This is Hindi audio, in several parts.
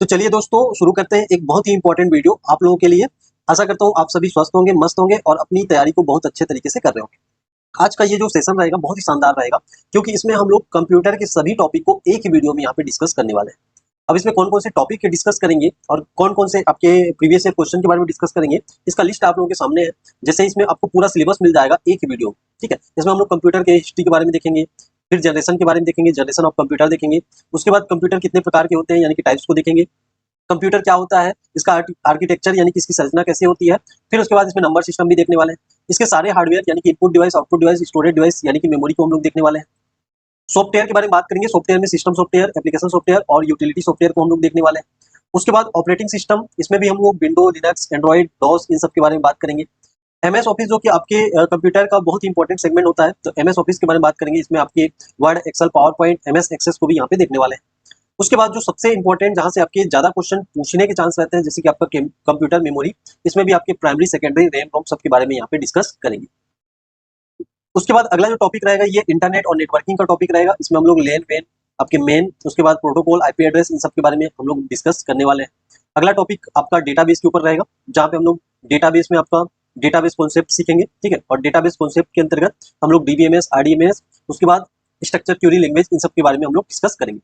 तो चलिए दोस्तों शुरू करते हैं एक बहुत ही इंपॉर्टेंट वीडियो आप लोगों के लिए। आशा करता हूँ आप सभी स्वस्थ होंगे, मस्त होंगे और अपनी तैयारी को बहुत अच्छे तरीके से कर रहे होंगे। आज का ये जो सेशन रहेगा बहुत ही शानदार रहेगा, क्योंकि इसमें हम लोग कंप्यूटर के सभी टॉपिक को एक ही वीडियो में यहाँ पे डिस्कस करने वाले हैं। अब इसमें कौन कौन से टॉपिक डिस्कस करेंगे और कौन कौन से आपके प्रीवियस ईयर क्वेश्चन के बारे में डिस्कस करेंगे, इसका लिस्ट आप लोगों के सामने है। जैसे इसमें आपको पूरा सिलेबस मिल जाएगा एक ही वीडियो में, ठीक है। इसमें हम लोग कंप्यूटर के हिस्ट्री के बारे में देखेंगे, फिर जनरेशन के बारे में देखेंगे, जनरेशन ऑफ कंप्यूटर देखेंगे। उसके बाद कंप्यूटर कितने प्रकार के होते हैं यानी कि टाइप्स को देखेंगे। कंप्यूटर क्या होता है, इसका आर्किटेक्चर यानी कि इसकी संरचना कैसे होती है। फिर उसके बाद इसमें नंबर सिस्टम भी देखने वाले हैं। इसके सारे हार्डवेयर यानी कि input device, output device, storage device यानी कि मेमोरी को हम लोग देखने वाले हैं। सॉफ्टवेयर के बारे में बात करेंगे। सॉफ्टवेयर में सिस्टम सॉफ्टवेयर, एप्लीकेशन सॉफ्टवेयर और यूटिलिटी सॉफ्टवेयर को हम लोग देखने वाले हैं। उसके बाद ऑपरेटिंग सिस्टम, इसमें भी हम लोग विंडो, लिनक्स, एंड्रॉइड, डॉस इन सब के बारे में बात करेंगे। एमएस ऑफिस जो कि आपके कंप्यूटर का बहुत ही इंपॉर्टेंट सेगमेंट होता है, तो एमएस ऑफिस के बारे में बात करेंगे। इसमें आपके Word, Excel, PowerPoint, MS Access को भी यहाँ पे देखने वाले हैं। उसके बाद जो सबसे इंपॉर्टेंट, जहां से आपके ज्यादा क्वेश्चन पूछने के चांस रहते हैं, जैसे कि आपका कंप्यूटर मेमोरी, इसमें भी आपके प्राइमरी, सेकेंडरी, रैम, रोम सबके बारे में यहाँ पे डिस्कस करेंगे। उसके बाद अगला जो टॉपिक रहेगा ये इंटरनेट और नेटवर्किंग का टॉपिक रहेगा। इसमें हम लोग लेन वेन, आपके मेन, उसके बाद प्रोटोकॉल, आईपी एड्रेस, इन सब के बारे में हम लोग डिस्कस करने वाले हैं। अगला टॉपिक आपका डेटाबेस के ऊपर रहेगा, जहाँ पे हम लोग डेटाबेस में आपका डेटाबेस कॉन्सेप्ट सीखेंगे, ठीक है। और डेटाबेस कॉन्सेप्ट के अंतर्गत हम लोग डीबीएमएस, आरडीएमएस, उसके बाद स्ट्रक्चर क्यूरी लैंग्वेज, इन सब के बारे में हम लोग डिस्कस करेंगे।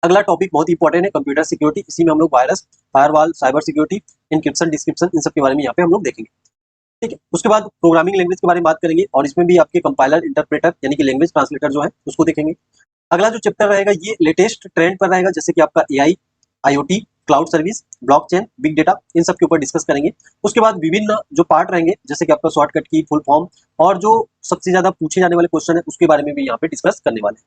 अगला टॉपिक बहुत इंपॉर्टेंट है, कंप्यूटर सिक्योरिटी। इसी में हम लोग virus, firewall, cyber security, encryption, decryption, इन सब के बारे में यहाँ पे हम लोग देखेंगे, ठीक है। उसके बाद प्रोग्रामिंग लैंग्वेज के बारे में बात करेंगे और इसमें भी आपके कंपाइलर, इंटरप्रेटर यानी कि लैंग्वेज ट्रांसलेटर जो है उसको देखेंगे। अगला जो चैप्टर रहेगा ये लेटेस्ट ट्रेंड पर रहेगा, जैसे कि आपका AI, IoT, cloud service, blockchain, big data, इन सब के ऊपर डिस्कस करेंगे। उसके बाद विभिन्न जो पार्ट रहेंगे, जैसे कि आपका शॉर्टकट की, फुल फॉर्म और जो सबसे ज्यादा पूछे जाने वाले क्वेश्चन है उसके बारे में भी यहाँ पे डिस्कस करने वाले हैं।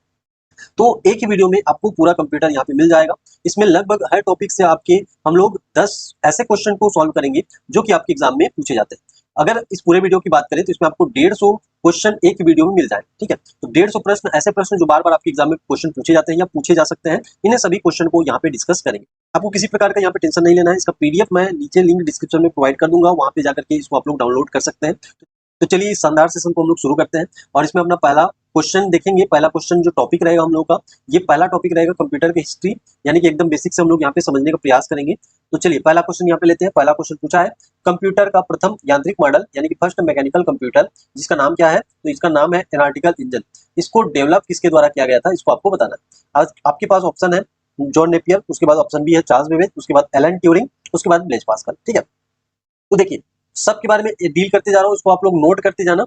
तो एक ही वीडियो में आपको पूरा कंप्यूटर यहाँ पे मिल जाएगा। इसमें लगभग हर टॉपिक से आपके हम लोग 10 ऐसे क्वेश्चन को सॉल्व करेंगे जो कि आपके एग्जाम में पूछे जाते हैं। अगर इस पूरे वीडियो की बात करें तो इसमें आपको 150 क्वेश्चन एक वीडियो में मिल जाएगा, ठीक है। तो 150 प्रश्न, ऐसे प्रश्न जो बार बार आपके एग्जाम में क्वेश्चन पूछे जाते हैं या पूछे जा सकते हैं, इन्हें सभी क्वेश्चन को यहाँ पे डिस्कस करेंगे। आपको किसी प्रकार का यहाँ पे टेंशन नहीं लेना है। इसका पीडीएफ मैं नीचे लिंक डिस्क्रिप्शन में प्रोवाइड कर दूंगा, वहां पे जाकर के इसको आप लोग डाउनलोड कर सकते हैं। तो चलिए इस शानदार सेशन को हम लोग शुरू करते हैं और इसमें अपना पहला क्वेश्चन देखेंगे। पहला क्वेश्चन जो टॉपिक रहेगा हम लोग का, ये पहला टॉपिक रहेगा कंप्यूटर की हिस्ट्री, यानी कि एकदम बेसिक से हम लोग यहाँ पे समझने का प्रयास करेंगे। तो चलिए पहला क्वेश्चन यहाँ पे लेते हैं। पहला क्वेश्चन पूछा है, कंप्यूटर का प्रथम यांत्रिक मॉडल यानी कि फर्स्ट मैकेनिकल कंप्यूटर, जिसका नाम क्या है, तो इसका नाम है एनालिटिकल इंजन। इसको डेवलप किसके द्वारा किया गया था, इसको आपको बताना है। आज आपके पास ऑप्शन है जॉन नेपियर, उसके बाद ऑप्शन बी है चार्ल्स बेबेज, उसके बाद एलन ट्यूरिंग, उसके बाद ब्लेज पास्कल, ठीक है। तो देखिए सबके बारे में डील करते जा रहा हूँ, इसको आप लोग नोट करते जाना।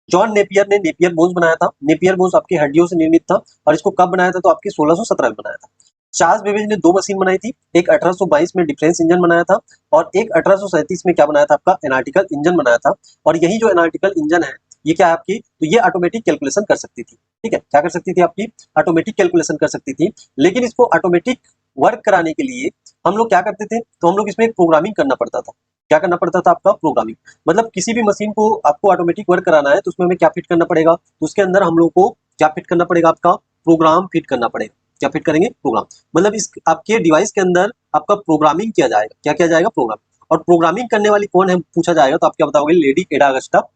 जॉन नेपियर ने नेपियर बोन्स बनाया था। नेपियर बोन्स आपकी हड्डियों से निर्मित था और इसको कब बनाया था, तो आपके 1617 में बनाया था। चार्ल्स बेबेज ने 2 मशीन बनाई थी, एक 1822 में डिफरेंस इंजन बनाया था और एक 1837 में क्या बनाया था, आपका एनालिटिकल इंजन बनाया था। और यही जो एनालिटिकल इंजन है ये क्या है आपकी, तो ये ऑटोमेटिक कैलकुलेशन कर सकती थी, ठीक है। क्या कर सकती थी, आपकी ऑटोमेटिक कैलकुलेशन कर सकती थी। लेकिन इसको ऑटोमेटिक वर्क कराने के लिए हम लोग क्या करते थे, तो हम लोग इसमें प्रोग्रामिंग करना पड़ता था। क्या करना पड़ता था, आपका प्रोग्रामिंग। मतलब किसी भी मशीन को आपको ऑटोमेटिक वर्क कराना है तो उसमें हमें क्या फिट करना पड़ेगा, तो उसके अंदर हम लोग को क्या फिट करना पड़ेगा, आपका प्रोग्राम फिट करना पड़ेगा। क्या फिट करेंगे, प्रोग्राम। मतलब इस आपके डिवाइस के अंदर आपका प्रोग्रामिंग किया जाएगा। क्या किया जाएगा, प्रोग्राम। और प्रोग्रामिंग करने वाली कौन है पूछा जाएगा, तो आप क्या बताओगे, लेडी एडा अगस्टा।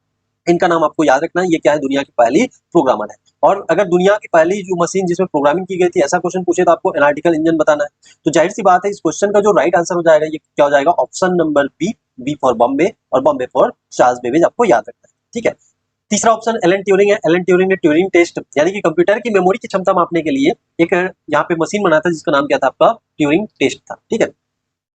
इनका नाम आपको याद रखना है। ये क्या है, दुनिया की पहली प्रोग्रामर है। और अगर दुनिया की पहली जो मशीन जिसमें प्रोग्रामिंग की गई थी, ऐसा क्वेश्चन पूछे तो आपको एनालिटिकल इंजन बताना है। तो जाहिर सी बात है इस क्वेश्चन का जो राइट आंसर हो जाएगा ये क्या हो जाएगा, option number B, B for Bombay और बॉम्बे फॉर चार्ल्स बेबेज, आपको याद रखना है, ठीक है। तीसरा ऑप्शन एलन ट्यूरिंग है। एलन ट्यूरिंग ने ट्यूरिंग टेस्ट यानी कि कंप्यूटर की मेमोरी की क्षमता मापने के लिए एक यहाँ पे मशीन बनाया था जिसका नाम क्या था, आपका ट्यूरिंग टेस्ट था, ठीक है।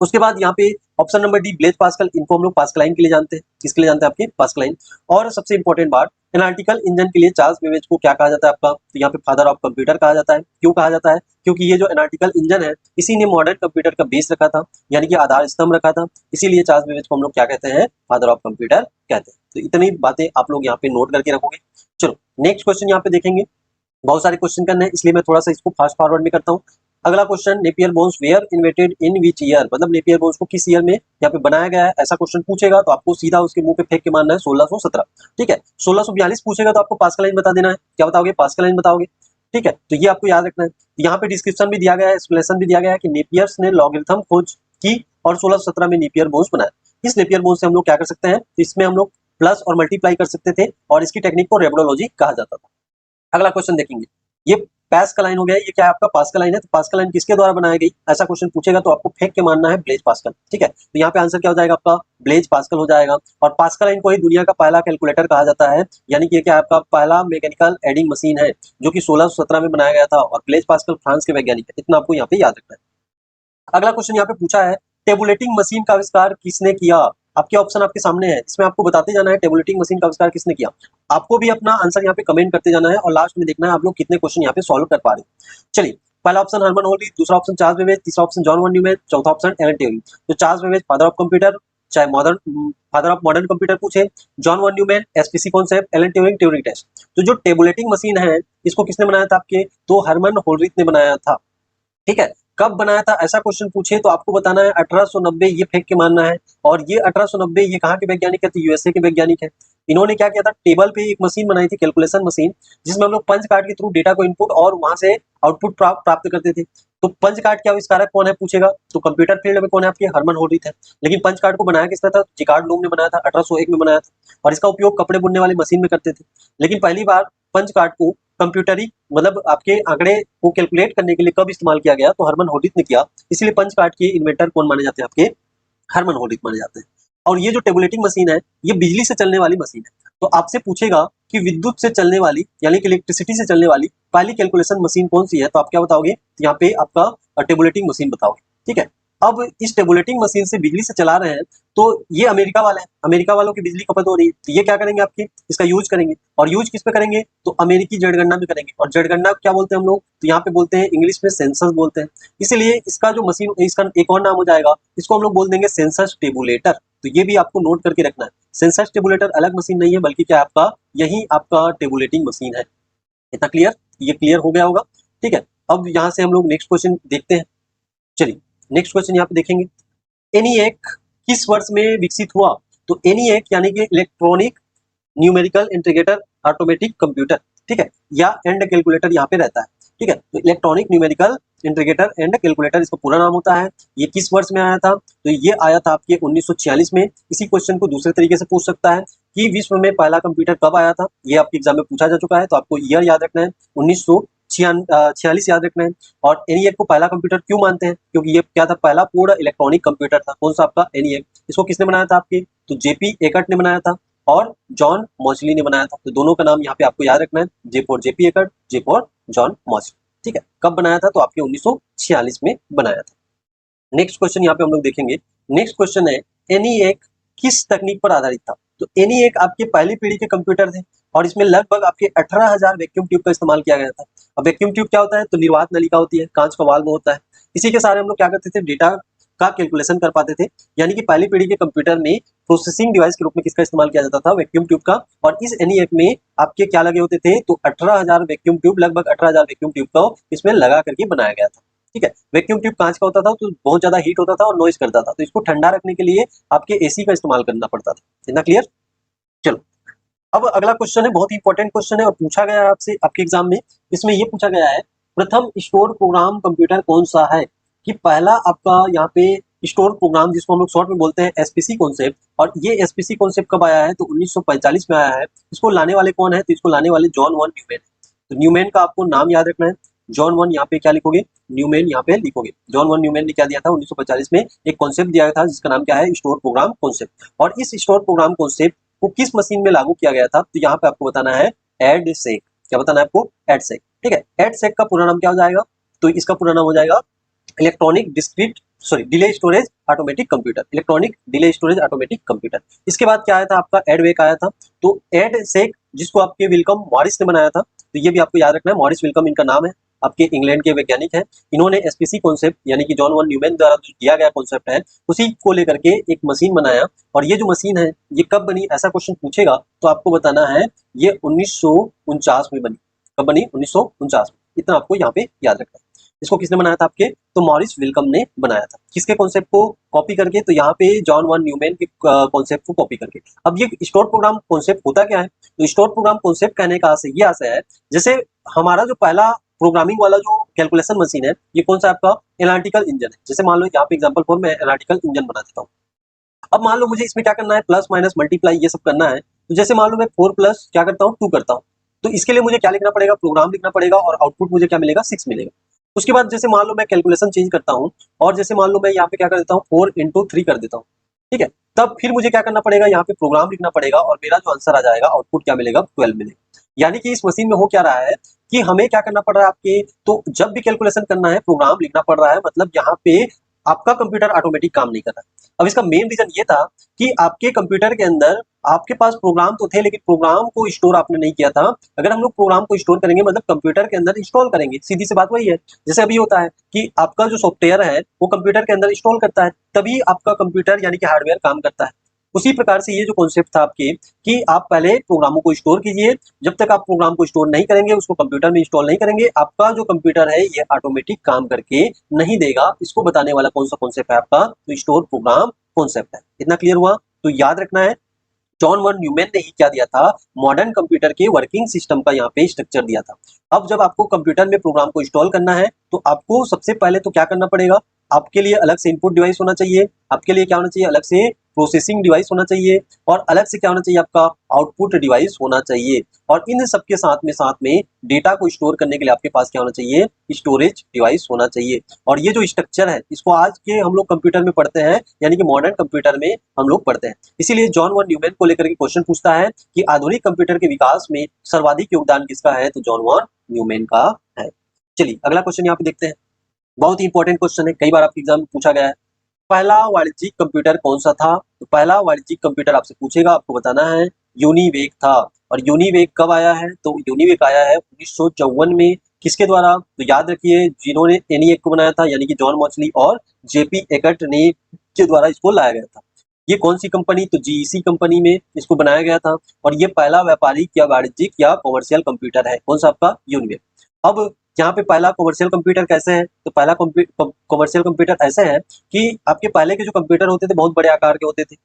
उसके बाद यहाँ पे option number D Blaise Pascal, इनको हम लोग पास्कलाइन के लिए जानते हैं। किसके लिए जानते हैं, आपके पास्कलाइन। और सबसे इंपॉर्टेंट बात, एनालिटिकल इंजन के लिए चार्ल्स बेबेज को क्या कहा जाता है, आपका तो यहाँ पे फादर ऑफ कंप्यूटर कहा जाता है। क्यों कहा जाता है, क्योंकि ये जो एनालिटिकल इंजन है इसी ने मॉडर्न कंप्यूटर का बेस रखा था, यानी कि आधार स्तंभ रखा था। इसीलिए चार्ल्स बेबेज को हम लोग क्या कहते हैं, फादर ऑफ कंप्यूटर कहते हैं। तो इतनी बातें आप लोग यहाँ पे नोट करके रखोगे। चलो नेक्स्ट क्वेश्चन यहाँ पे देखेंगे। बहुत सारे क्वेश्चन करने हैं इसलिए मैं थोड़ा सा इसको फास्ट फॉरवर्ड में करता हूँ। अगला question, Napier bones were invented in which year, मतलब नेपियर बोन्स को किस ईयर में यहाँ पे बनाया गया है, ऐसा क्वेश्चन पूछेगा तो आपको सीधा उसके मुंह पे फेंक के मारना है 1617, ठीक है। 1642 पूछेगा तो आपको पास्कल लाइन बता देना है। क्या बताओगे, पास्कल लाइन बताओगे, ठीक है। तो ये आपको याद रखना है। यहाँ पे डिस्क्रिप्शन भी दिया गया है, एक्सप्लेनेशन भी दिया गया है कि नेपियर्स ने लॉगरिथम खोज की और 1617 में नेपियर बोन्स बनाया। इस नेपियर बोन्स से हम लोग क्या कर सकते हैं, तो इसमें हम लोग प्लस और मल्टीप्लाई कर सकते थे और इसकी टेक्निक को रेबोडोलॉजी कहा जाता था। अगला क्वेश्चन देखेंगे। ये पास्कलाइन हो गया, ये क्या है आपका पास्कलाइन है, तो पास्कलाइन किसके द्वारा बनाई गई, ऐसा क्वेश्चन पूछेगा तो आपको फेंक के मानना है ब्लेज पास्कल, ठीक है। तो यहाँ पे आंसर क्या हो जाएगा आपका ब्लेज पास्कल हो जाएगा। और पास्कलाइन को ही दुनिया का पहला कैलकुलेटर कहा जाता है, यानी कि ये क्या आपका पहला मैकेनिकल एडिंग मशीन है जो कि 1617 में बनाया गया था, और ब्लेज पास्कल फ्रांस के वैज्ञानिक है, इतना आपको यहाँ पे याद रखना है। अगला क्वेश्चन यहाँ पे पूछा है टेबुलेटिंग मशीन का आविष्कार किसने किया। आपके ऑप्शन आपके सामने है, इसमें आपको बताते जाना है टेबुलेटिंग मशीन का आविष्कार किसने किया। आपको भी अपना आंसर यहाँ पे कमेंट करते जाना है और लास्ट में देखना है आप लोग कितने क्वेश्चन यहाँ पे सॉल्व कर पा रहे हैं। चलिए, पहला ऑप्शन हरमन होल्डी, दूसरा ऑप्शन चार्ल्स बेबेज, तीसरा ऑप्शन जॉन वन न्यूमैन, चौथा ऑप्शन एलन ट्यूरिंग। तो Charles Babbage father of computer, चाहे फादर ऑफ मॉडर्न कंप्यूटर पूछे, John von Neumann SPC concept, Alan Turing Turing test. तो जो टेबुलेटिंग मशीन है इसको किसने बनाया था आपके, तो हरमन होल्ड्रिथ ने बनाया था, ठीक है। कब बनाया था ऐसा क्वेश्चन पूछे तो आपको बताना है 1890, ये फेंक के मानना है। और ये 1890 ये कहाँ के वैज्ञानिक है, तो यूएसए के वैज्ञानिक है। इन्होंने क्या किया था, टेबल पे एक मशीन बनाई थी, कैलकुलेशन मशीन, जिसमें हम लोग पंच कार्ड के थ्रू डेटा को इनपुट और वहां से आउटपुट प्राप्त करते थे। तो पंच कार्ड के आविष्कारक कौन है पूछेगा, तो कंप्यूटर फील्ड में कौन है आपके, हरमन होल्ड्रिथ है। लेकिन पंच कार्ड को बनाया किसने था, जिकार्ड लूम ने बनाया था, 1801 में बनाया था, और इसका उपयोग कपड़े बुनने वाली मशीन में करते थे। लेकिन पहली बार पंच कार्ड को कंप्यूटरी मतलब आपके आंकड़े को कैलकुलेट करने के लिए कब इस्तेमाल किया गया, तो हरमन होल्ड्रिथ ने किया। इसलिए पंच कार्ड के इन्वेंटर कौन माने जाते हैं आपके, हरमन होल्ड्रिथ माने जाते हैं। और ये जो टेबुलेटिंग मशीन है ये बिजली से चलने वाली मशीन है। तो आपसे पूछेगा कि विद्युत से चलने वाली यानी कि इलेक्ट्रिसिटी से चलने वाली पहली कैलकुलेशन मशीन कौन सी है, तो आप क्या बताओगे, तो यहाँ पे आपका टेबुलेटिंग मशीन बताओगे, ठीक है। अब इस टेबुलेटिंग मशीन से बिजली से चला रहे हैं, तो ये अमेरिका वाले हैं, अमेरिका वालों की बिजली खपत हो रही है, तो ये क्या करेंगे आपके, इसका यूज करेंगे। और यूज किस पे करेंगे, तो अमेरिकी जनगणना में करेंगे। और जनगणना क्या बोलते हैं हम लोग, तो यहाँ पे बोलते हैं इंग्लिश में सेंसस बोलते हैं। इसलिए इसका जो मशीन, इसका एक और नाम हो जाएगा, इसको हम लोग बोल देंगे सेंसस टेबुलेटर। तो ये भी आपको नोट करके रखना है, सेंसस टेबुलेटर अलग मशीन नहीं है, बल्कि क्या आपका यही आपका टेबुलेटिंग मशीन है। इतना क्लियर, ये क्लियर हो गया होगा, ठीक है। अब यहाँ से हम लोग नेक्स्ट क्वेश्चन देखते हैं। चलिए, नेक्स्ट क्वेश्चन यहाँ पे देखेंगे, एनिएक किस वर्ष में विकसित हुआ, तो एनिएक यानी कि electronic numerical integrator automatic computer, ठीक है, या एंड कैलकुलेटर यहाँ पे रहता है, ठीक है। तो electronic numerical integrator and calculator इसका पूरा नाम होता है। ये किस वर्ष में आया था, तो ये आया था आपके 1946 में। इसी क्वेश्चन को दूसरे तरीके से पूछ सकता है कि विश्व में पहला कंप्यूटर कब आया था, ये आपके एग्जाम में पूछा जा चुका है, तो आपको ईयर याद रखना है, 1946 याद रखना है। और एनिएक को पहला कंप्यूटर क्यों मानते हैं, क्योंकि ये क्या था, पहला पूर्ण इलेक्ट्रॉनिक कंप्यूटर था। कौन सा आपका एनिएक, इसको किसने बनाया था आपके, तो जेपी एकर्ट ने बनाया था और जॉन मॉचली ने बनाया था। तो दोनों का नाम यहाँ पे आपको याद रखना है, J for J P Eckert, J for John Mauchly, ठीक है। कब बनाया था, तो आपके 1946 में बनाया था। नेक्स्ट क्वेश्चन यहाँ पे हम लोग देखेंगे। नेक्स्ट क्वेश्चन है एनिएक किस तकनीक पर आधारित था, तो एनिएक आपके पहली पीढ़ी के कंप्यूटर थे और इसमें लगभग आपके 18,000 वैक्यूम ट्यूब का इस्तेमाल किया गया था। अब वैक्यूम ट्यूब क्या होता है, तो निर्वात नलिका होती है, कांच का वाल्व होता है। इसी के सारे हम लोग क्या करते थे, डेटा का कैलकुलेशन कर पाते थे। यानी कि पहली पीढ़ी के कंप्यूटर में प्रोसेसिंग डिवाइस के रूप में किसका इस्तेमाल किया जाता था, वैक्यूम ट्यूब का। और इस एनिएक में आपके क्या लगे होते थे, तो 18,000 वैक्यूम ट्यूब, लगभग 18,000 वैक्यूम ट्यूब को इसमें लगा करके बनाया गया था, ठीक है। वैक्यूम ट्यूब कांच का होता था, तो बहुत ज्यादा हीट होता था और नॉइज करता था, तो इसको ठंडा रखने के लिए आपके एसी का इस्तेमाल करना पड़ता था। इतना क्लियर। चलो, अब अगला क्वेश्चन है, बहुत ही इंपॉर्टेंट क्वेश्चन है और पूछा गया है आपसे आपके एग्जाम में। इसमें ये पूछा गया है प्रथम स्टोर प्रोग्राम कंप्यूटर कौन सा है, कि पहला आपका यहाँ पे स्टोर प्रोग्राम जिसको हम लोग शॉर्ट में बोलते हैं एसपीसी कॉन्सेप्ट, और ये एसपीसी कॉन्सेप्ट कब आया है, तो 1945 में आया है। इसको लाने वाले कौन है, तो इसको लाने वाले जॉन वन न्यूमैन। तो न्यूमैन का आपको नाम याद रखना है, जॉन वन यहाँ पे क्या लिखोगे, न्यूमैन यहाँ पे लिखोगे। जॉन वन न्यूमैन ने क्या दिया था 1945 में, एक कॉन्सेप्ट दिया था जिसका नाम क्या है, स्टोर प्रोग्राम कॉन्सेप्ट। और इस स्टोर प्रोग्राम कॉन्सेप्ट को किस मशीन में लागू किया गया था, तो यहाँ पे आपको बताना है एडसेक। क्या बताना है आपको, एडसेक, ठीक है। एडसेक का पूरा नाम क्या हो जाएगा, तो इसका पूरा नाम हो जाएगा electronic delay storage automatic computer, electronic delay storage automatic computer. इसके बाद क्या आया था आपका, एडवेक आया था। तो एडसेक जिसको आपके विल्कम मॉरिस ने बनाया था, तो ये भी आपको याद रखना है, मॉरिस विल्कम इनका नाम है, आपके इंग्लैंड के वैज्ञानिक हैं। इन्होंने एसपीसी कॉन्सेप्ट यानी कि जॉन वन न्यूमैन द्वारा जो दिया गया कॉन्सेप्ट है उसी को लेकर के एक मशीन बनाया। और ये जो मशीन है ये कब बनी, ऐसा क्वेश्चन पूछेगा तो आपको बताना है ये 1949 में बनी। कब बनी, 1949 में। इतना आपको यहाँ पे याद रखना है। इसको किसने बनाया था आपके, तो मॉरिस विल्कम ने बनाया था। किसके कॉन्सेप्ट को कॉपी करके, तो यहाँ पे जॉन वन न्यूमैन के कॉन्सेप्ट को कॉपी करके। अब ये स्टोर प्रोग्राम कॉन्सेप्ट होता क्या है, तो स्टोर प्रोग्राम कॉन्सेप्ट कहने का ये आशय है, जैसे हमारा जो पहला प्रोग्रामिंग वाला जो कैलकुलेशन मशीन है ये कौन सा आपका एनालिटिकल इंजन है। जैसे मान लो यहाँ पे एग्जांपल फॉर मैं एनालिटिकल इंजन बना देता हूँ। अब मान लो मुझे इसमें क्या करना है, प्लस माइनस मल्टीप्लाई ये सब करना है। तो जैसे मान लो मैं 4 प्लस क्या करता हूँ, 2 करता हूँ, तो इसके लिए मुझे क्या लिखना पड़ेगा, प्रोग्राम लिखना पड़ेगा और आउटपुट मुझे क्या मिलेगा, 6 मिलेगा। उसके बाद जैसे मान लो मैं कैलकुलेशन चेंज करता हूँ और जैसे मान लो मैं यहाँ पे क्या कर देता हूँ 4 into 3 कर देता हूँ, ठीक है। तब फिर मुझे क्या करना पड़ेगा, यहाँ पे प्रोग्राम लिखना पड़ेगा और मेरा जो आंसर आ जाएगा आउटपुट क्या मिलेगा, 12 मिलेगा। यानी कि इस मशीन में हो क्या रहा है कि हमें क्या करना पड़ रहा है आपके, तो जब भी कैलकुलेशन करना है प्रोग्राम लिखना पड़ रहा है, मतलब यहाँ पे आपका कंप्यूटर ऑटोमेटिक काम नहीं कर रहा है। अब इसका मेन रीजन ये था कि आपके कंप्यूटर के अंदर आपके पास प्रोग्राम तो थे लेकिन प्रोग्राम को स्टोर आपने नहीं किया था। अगर हम लोग प्रोग्राम को स्टोर करेंगे मतलब कंप्यूटर के अंदर इंस्टॉल करेंगे, सीधी सी बात वही है। जैसे अभी होता है कि आपका जो सॉफ्टवेयर है वो कंप्यूटर के अंदर इंस्टॉल करता है, तभी आपका कंप्यूटर यानी कि हार्डवेयर काम करता है। उसी प्रकार से ये जो कॉन्सेप्ट था आपके कि आप पहले प्रोग्रामों को स्टोर कीजिए, जब तक आप प्रोग्राम को स्टोर नहीं करेंगे, उसको कंप्यूटर में इंस्टॉल नहीं करेंगे, आपका जो कंप्यूटर है ये ऑटोमेटिक काम करके नहीं देगा। इसको बताने वाला कौन सा कॉन्सेप्ट है आपका, तो स्टोर प्रोग्राम कॉन्सेप्ट है। इतना क्लियर हुआ? तो याद रखना है जॉन वन न्यूमैन ने ही क्या दिया था, मॉडर्न कंप्यूटर के वर्किंग सिस्टम का यहाँ पे स्ट्रक्चर दिया था। अब जब आपको कंप्यूटर में प्रोग्राम को इंस्टॉल करना है तो आपको सबसे पहले तो क्या करना पड़ेगा, आपके लिए अलग से इनपुट डिवाइस होना चाहिए, आपके लिए क्या होना चाहिए, अलग से प्रोसेसिंग डिवाइस होना चाहिए और अलग से क्या होना चाहिए, आपका आउटपुट डिवाइस होना चाहिए। और इन सबके साथ में डेटा को स्टोर करने के लिए आपके पास क्या होना चाहिए, स्टोरेज डिवाइस होना चाहिए। और ये जो स्ट्रक्चर है इसको आज के हम लोग कंप्यूटर में पढ़ते हैं, यानी कि मॉडर्न कंप्यूटर में हम लोग पढ़ते हैं। इसीलिए जॉन वन न्यूमैन को लेकर के क्वेश्चन पूछता है कि आधुनिक कंप्यूटर के विकास में सर्वाधिक योगदान किसका है, तो जॉन वन न्यूमैन का है। चलिए अगला क्वेश्चन यहाँ पे देखते हैं, बहुत ही इंपॉर्टेंट क्वेश्चन है, कई बार आपके एग्जाम में पूछा गया है। पहला वाणिज्यिक कंप्यूटर कौन सा था, तो पहला वाणिज्यिक कंप्यूटर आपसे पूछेगा, आपको बताना है यूनिवेक था। और यूनिवेक कब आया है, तो यूनिवेक आया है 1954 में। किसके द्वारा, तो याद रखिए जिन्होंने एनिएक को बनाया था यानी कि जॉन मॉचली और जेपी एकर्ट ने के द्वारा इसको लाया गया था। ये कौन सी कंपनी, तो जीईसी कंपनी में इसको बनाया गया था। और ये पहला व्यापारिक या वाणिज्यिक या कॉमर्शियल कंप्यूटर है, कौन सा आपका, यूनिवेक। अब यहाँ पे पहला कॉमर्शियल कंप्यूटर कैसे है, तो पहला कॉमर्शियल कंप्यूटर ऐसे है कि आपके पहले के जो कंप्यूटर होते थे बहुत बड़े आकार के होते थे,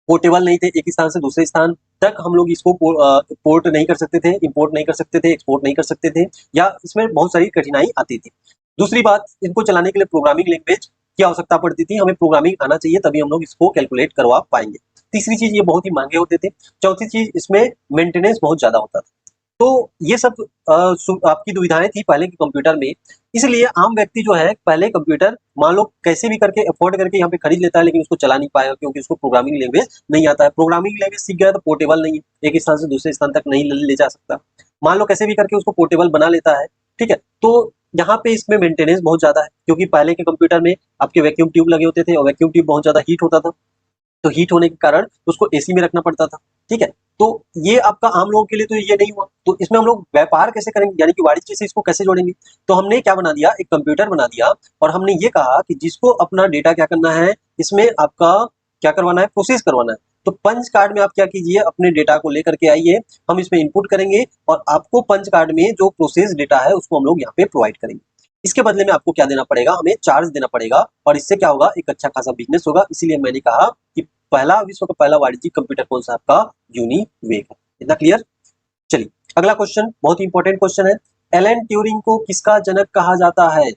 पोर्टेबल नहीं थे, एक स्थान से दूसरे स्थान तक हम लोग इसको पोर्ट नहीं कर सकते थे, इंपोर्ट नहीं कर सकते थे, एक्सपोर्ट नहीं कर सकते थे, या इसमें बहुत सारी कठिनाई आती थी। दूसरी बात, इनको चलाने के लिए प्रोग्रामिंग लैंग्वेज की आवश्यकता पड़ती थी, हमें प्रोग्रामिंग आना चाहिए तभी हम लोग इसको कैलकुलेट करवा पाएंगे। तीसरी चीज, ये बहुत ही महंगे होते थे। चौथी चीज, इसमें मेंटेनेंस बहुत ज्यादा होता था। तो ये सब आपकी दुविधाएं थी पहले के कंप्यूटर में। इसलिए आम व्यक्ति जो है पहले कंप्यूटर मान लो कैसे भी करके अफोर्ड करके यहाँ पे खरीद लेता है, लेकिन उसको चला नहीं पाएगा क्योंकि उसको प्रोग्रामिंग लैंग्वेज नहीं आता है। प्रोग्रामिंग लैंग्वेज सीख गया तो पोर्टेबल नहीं है, एक स्थान से दूसरे स्थान तक नहीं ले जा सकता। मान लो कैसे भी करके उसको पोर्टेबल बना लेता है, ठीक है। तो यहाँ पे इसमें मेंटेनेंस बहुत ज्यादा है, क्योंकि पहले के कंप्यूटर में आपके वैक्यूम ट्यूब लगे होते थे और वैक्यूम ट्यूब बहुत ज्यादा हीट होता था, तो हीट होने के कारण उसको एसी में रखना पड़ता था, ठीक है। तो ये आपका आम लोगों के लिए तो ये नहीं हुआ, तो इसमें हम लोग व्यापार कैसे करेंगे, यानी कि वाणिज्य से इसको कैसे जोड़ेंगे। तो हमने क्या बना दिया, एक कंप्यूटर बना दिया और हमने ये कहा कि जिसको अपना डेटा क्या करना है, इसमें आपका क्या करवाना है, प्रोसेस करवाना है। तो पंच कार्ड में आप क्या कीजिए, अपने डेटा को लेकर के आइए, हम इसमें इनपुट करेंगे और आपको पंच कार्ड में जो प्रोसेस डेटा है उसको हम लोग यहाँ पे प्रोवाइड करेंगे। इसके बदले में आपको क्या देना पड़ेगा, हमें चार्ज देना पड़ेगा और इससे क्या होगा, एक अच्छा खासा बिजनेस होगा। इसीलिए मैंने कहा कि पहला विश्व का पहला वाणिज्यिक कंप्यूटर कौन सा, आपका यूनिवेक है। इतना क्लियर? चलिए अगला क्वेश्चन, बहुत ही इंपॉर्टेंट क्वेश्चन है। एलन ट्यूरिंग को किसका जनक कहा जाता है,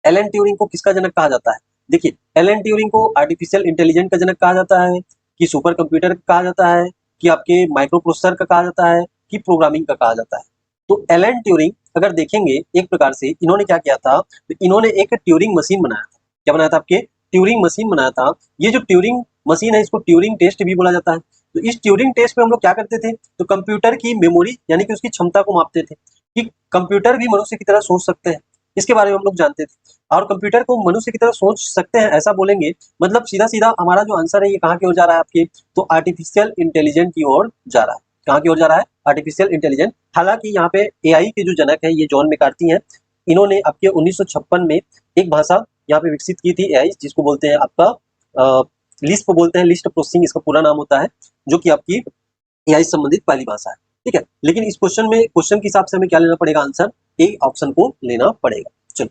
एलन ट्यूरिंग को किसका जनक कहा जाता है। देखिए एलन ट्यूरिंग को आर्टिफिशियल इंटेलिजेंस का जनक कहा जाता है, कि सुपर कंप्यूटर कहा जाता है, कि आपके माइक्रो प्रोसेसर का कहा जाता है, कि प्रोग्रामिंग का कहा जाता है। तो एलन ट्यूरिंग अगर देखेंगे एक प्रकार से इन्होंने क्या किया था, तो इन्होंने एक ट्यूरिंग मशीन बनाया था। क्या बनाया था, आपके ट्यूरिंग मशीन बनाया था। ये जो ट्यूरिंग मशीन है इसको ट्यूरिंग टेस्ट भी बोला जाता है। तो इस ट्यूरिंग टेस्ट में हम लोग क्या करते थे, तो कंप्यूटर की मेमोरी यानी कि उसकी क्षमता को मापते थे, कि कंप्यूटर भी मनुष्य की तरह सोच सकते हैं, इसके बारे में हम लोग जानते थे। और कंप्यूटर को मनुष्य की तरह सोच सकते हैं ऐसा बोलेंगे, मतलब सीधा सीधा हमारा जो आंसर है ये कहाँ की ओर जा रहा है आपके, तो आर्टिफिशियल इंटेलिजेंस की ओर जा रहा है। कहाँ की ओर जा रहा है, आर्टिफिशियल इंटेलिजेंस। हालांकि यहाँ पे एआई के जो जनक है ये जॉन मैकार्थी हैं। इन्होंने आपके 1956 में एक भाषा यहाँ पे विकसित की थी एआई, जिसको बोलते हैं आपका लिस्प बोलते हैं, लिस्ट प्रोसेसिंग इसका पूरा नाम होता है, जो कि आपकी एआई संबंधित पहली भाषा है, ठीक है। लेकिन इस क्वेश्चन के हिसाब से हमें क्या लेना पड़ेगा, आंसर ए ऑप्शन को लेना पड़ेगा। चलो,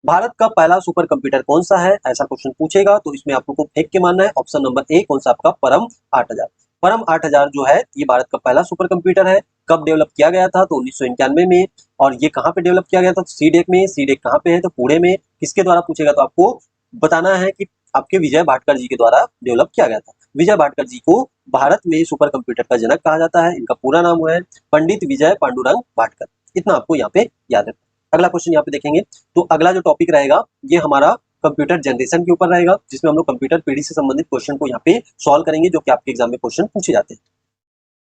भारत का पहला सुपर कंप्यूटर कौन सा है, ऐसा क्वेश्चन पूछेगा तो इसमें आप लोग को फेंक के मानना है। ऑप्शन नंबर ए कौन सा आपका, परम 8000। परम 8000 जो है ये भारत का पहला सुपर कंप्यूटर है। कब डेवलप किया गया था, तो 1991 में। और ये कहाँ पे डेवलप किया गया था, सीडेक में। सीडेक कहाँ पे है, तो पुणे में। किसके द्वारा पूछेगा तो आपको बताना है कि आपके विजय भाटकर जी के द्वारा डेवलप किया गया था। विजय भाटकर जी को भारत में सुपर कंप्यूटर का जनक कहा जाता है। इनका पूरा नाम है पंडित विजय पांडुरंग भाटकर। इतना आपको यहाँ पे याद रखना। अगला क्वेश्चन यहाँ पे देखेंगे तो अगला जो टॉपिक रहेगा ये हमारा कंप्यूटर जनरेशन के ऊपर रहेगा, जिसमें हम लोग कंप्यूटर पीढ़ी से संबंधित क्वेश्चन को यहाँ पे सॉल्व करेंगे, जो कि आपके एग्जाम में क्वेश्चन पूछे जाते हैं।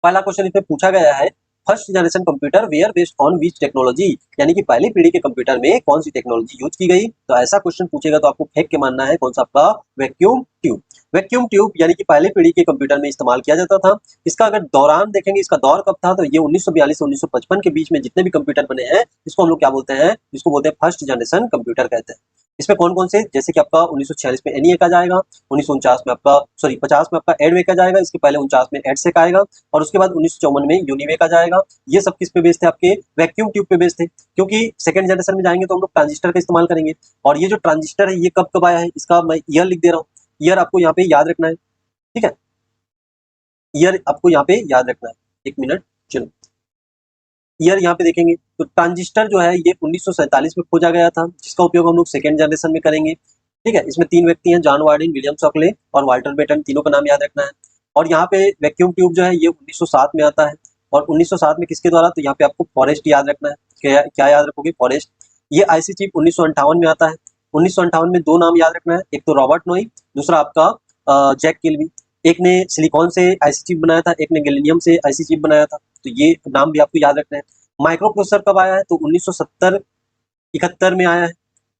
पहला क्वेश्चन इसमें पूछा गया है, first generation computer were based on which technology, यानी कि पहली पीढ़ी के कंप्यूटर में कौन सी टेक्नोलॉजी यूज की गई। तो ऐसा क्वेश्चन पूछेगा तो आपको फेंक के मानना है कौन सा आपका वैक्यूम ट्यूब। वैक्यूम ट्यूब यानी कि पहले पीढ़ी के कंप्यूटर में इस्तेमाल किया जाता था। इसका अगर दौरान देखेंगे, इसका दौर कब था, तो ये 1942 से 1955 के बीच में जितने भी कंप्यूटर बने हैं इसको हम लोग क्या बोलते हैं, इसको बोलते हैं फर्स्ट जनरेशन कंप्यूटर कहते हैं। इसमें कौन कौन से, जैसे कि आपका 1946 में एनईए का जाएगा, 1949 में आपका 50 में आपका एडवे का जाएगा, इसके पहले 49 में एडसेक आएगा, और उसके बाद 1954 में यूनिवे का जाएगा। ये सब किस पे बेस्ड थे, आपके वैक्यूम ट्यूब पे बेस्ड थे। क्योंकि सेकंड जनरेशन में जाएंगे तो हम लोग ट्रांजिस्टर का इस्तेमाल करेंगे, और ये जो ट्रांजिस्टर है ये कब कब आया है, इसका मैं ईयर लिख दे रहा हूँ। ईयर आपको यहाँ पे याद रखना है, ठीक है, ईयर आपको यहाँ पे याद रखना है। एक मिनट, चलो ईयर यहाँ पे देखेंगे तो ट्रांजिस्टर जो है ये 1947 में खोजा गया था, जिसका उपयोग हम लोग सेकेंड जनरेशन में करेंगे। ठीक है, इसमें 3 व्यक्ति हैं, जॉन वार्डिन, विलियम शॉकले और वाल्टर बेटन, तीनों का नाम याद रखना है। और यहाँ पे वैक्यूम ट्यूब जो है ये 1907 में आता है, और 1907 में किसके द्वारा, तो यहाँ पे आपको फॉरेस्ट याद रखना है। क्या याद रखोगे, फॉरेस्ट। ये आईसी चिप 1958 में आता है। 1958 में 2 नाम याद रखना है, एक तो रॉबर्ट नोई, दूसरा आपका जैक किल्बी। एक ने सिलिकॉन से आईसी चिप बनाया था, एक ने गैलिनियम से आईसी चिप बनाया था, तो ये नाम भी आपको याद रखना है। माइक्रो प्रोसेसर कब आया है, तो 1970-71 में आया है।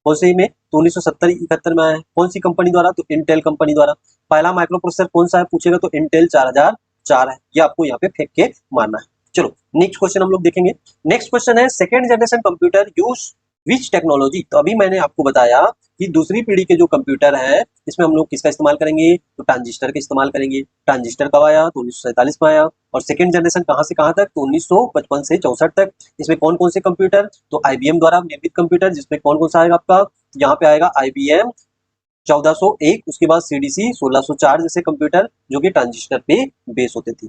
कौन से में, तो 1970-71 में आया है। कौन सी कंपनी द्वारा, तो इंटेल कंपनी द्वारा। पहला माइक्रो प्रोसेसर कौन सा है पूछेगा तो इंटेल 4004 है। ये आपको यहाँ पे फेंक के मारना है। चलो नेक्स्ट क्वेश्चन हम लोग देखेंगे। नेक्स्ट क्वेश्चन है, second generation computer use which technology. तो अभी मैंने आपको बताया कि दूसरी पीढ़ी के जो कंप्यूटर है इसमें हम लोग किसका इस्तेमाल करेंगे, तो ट्रांजिस्टर का इस्तेमाल करेंगे। ट्रांजिस्टर कब आया, तो 1947 में आया। और सेकेंड जनरेशन कहाँ से कहाँ तक, तो 1955 से 64 तक। इसमें कौन कौन से कंप्यूटर, तो आईबीएम द्वारा निर्मित कंप्यूटर, जिसमें कौन कौन सा आएगा आपका, यहाँ पे आएगा आईबीएम 1401, उसके बाद सीडीसी 1604 जैसे कंप्यूटर जो कि ट्रांजिस्टर पे बेस होते थे।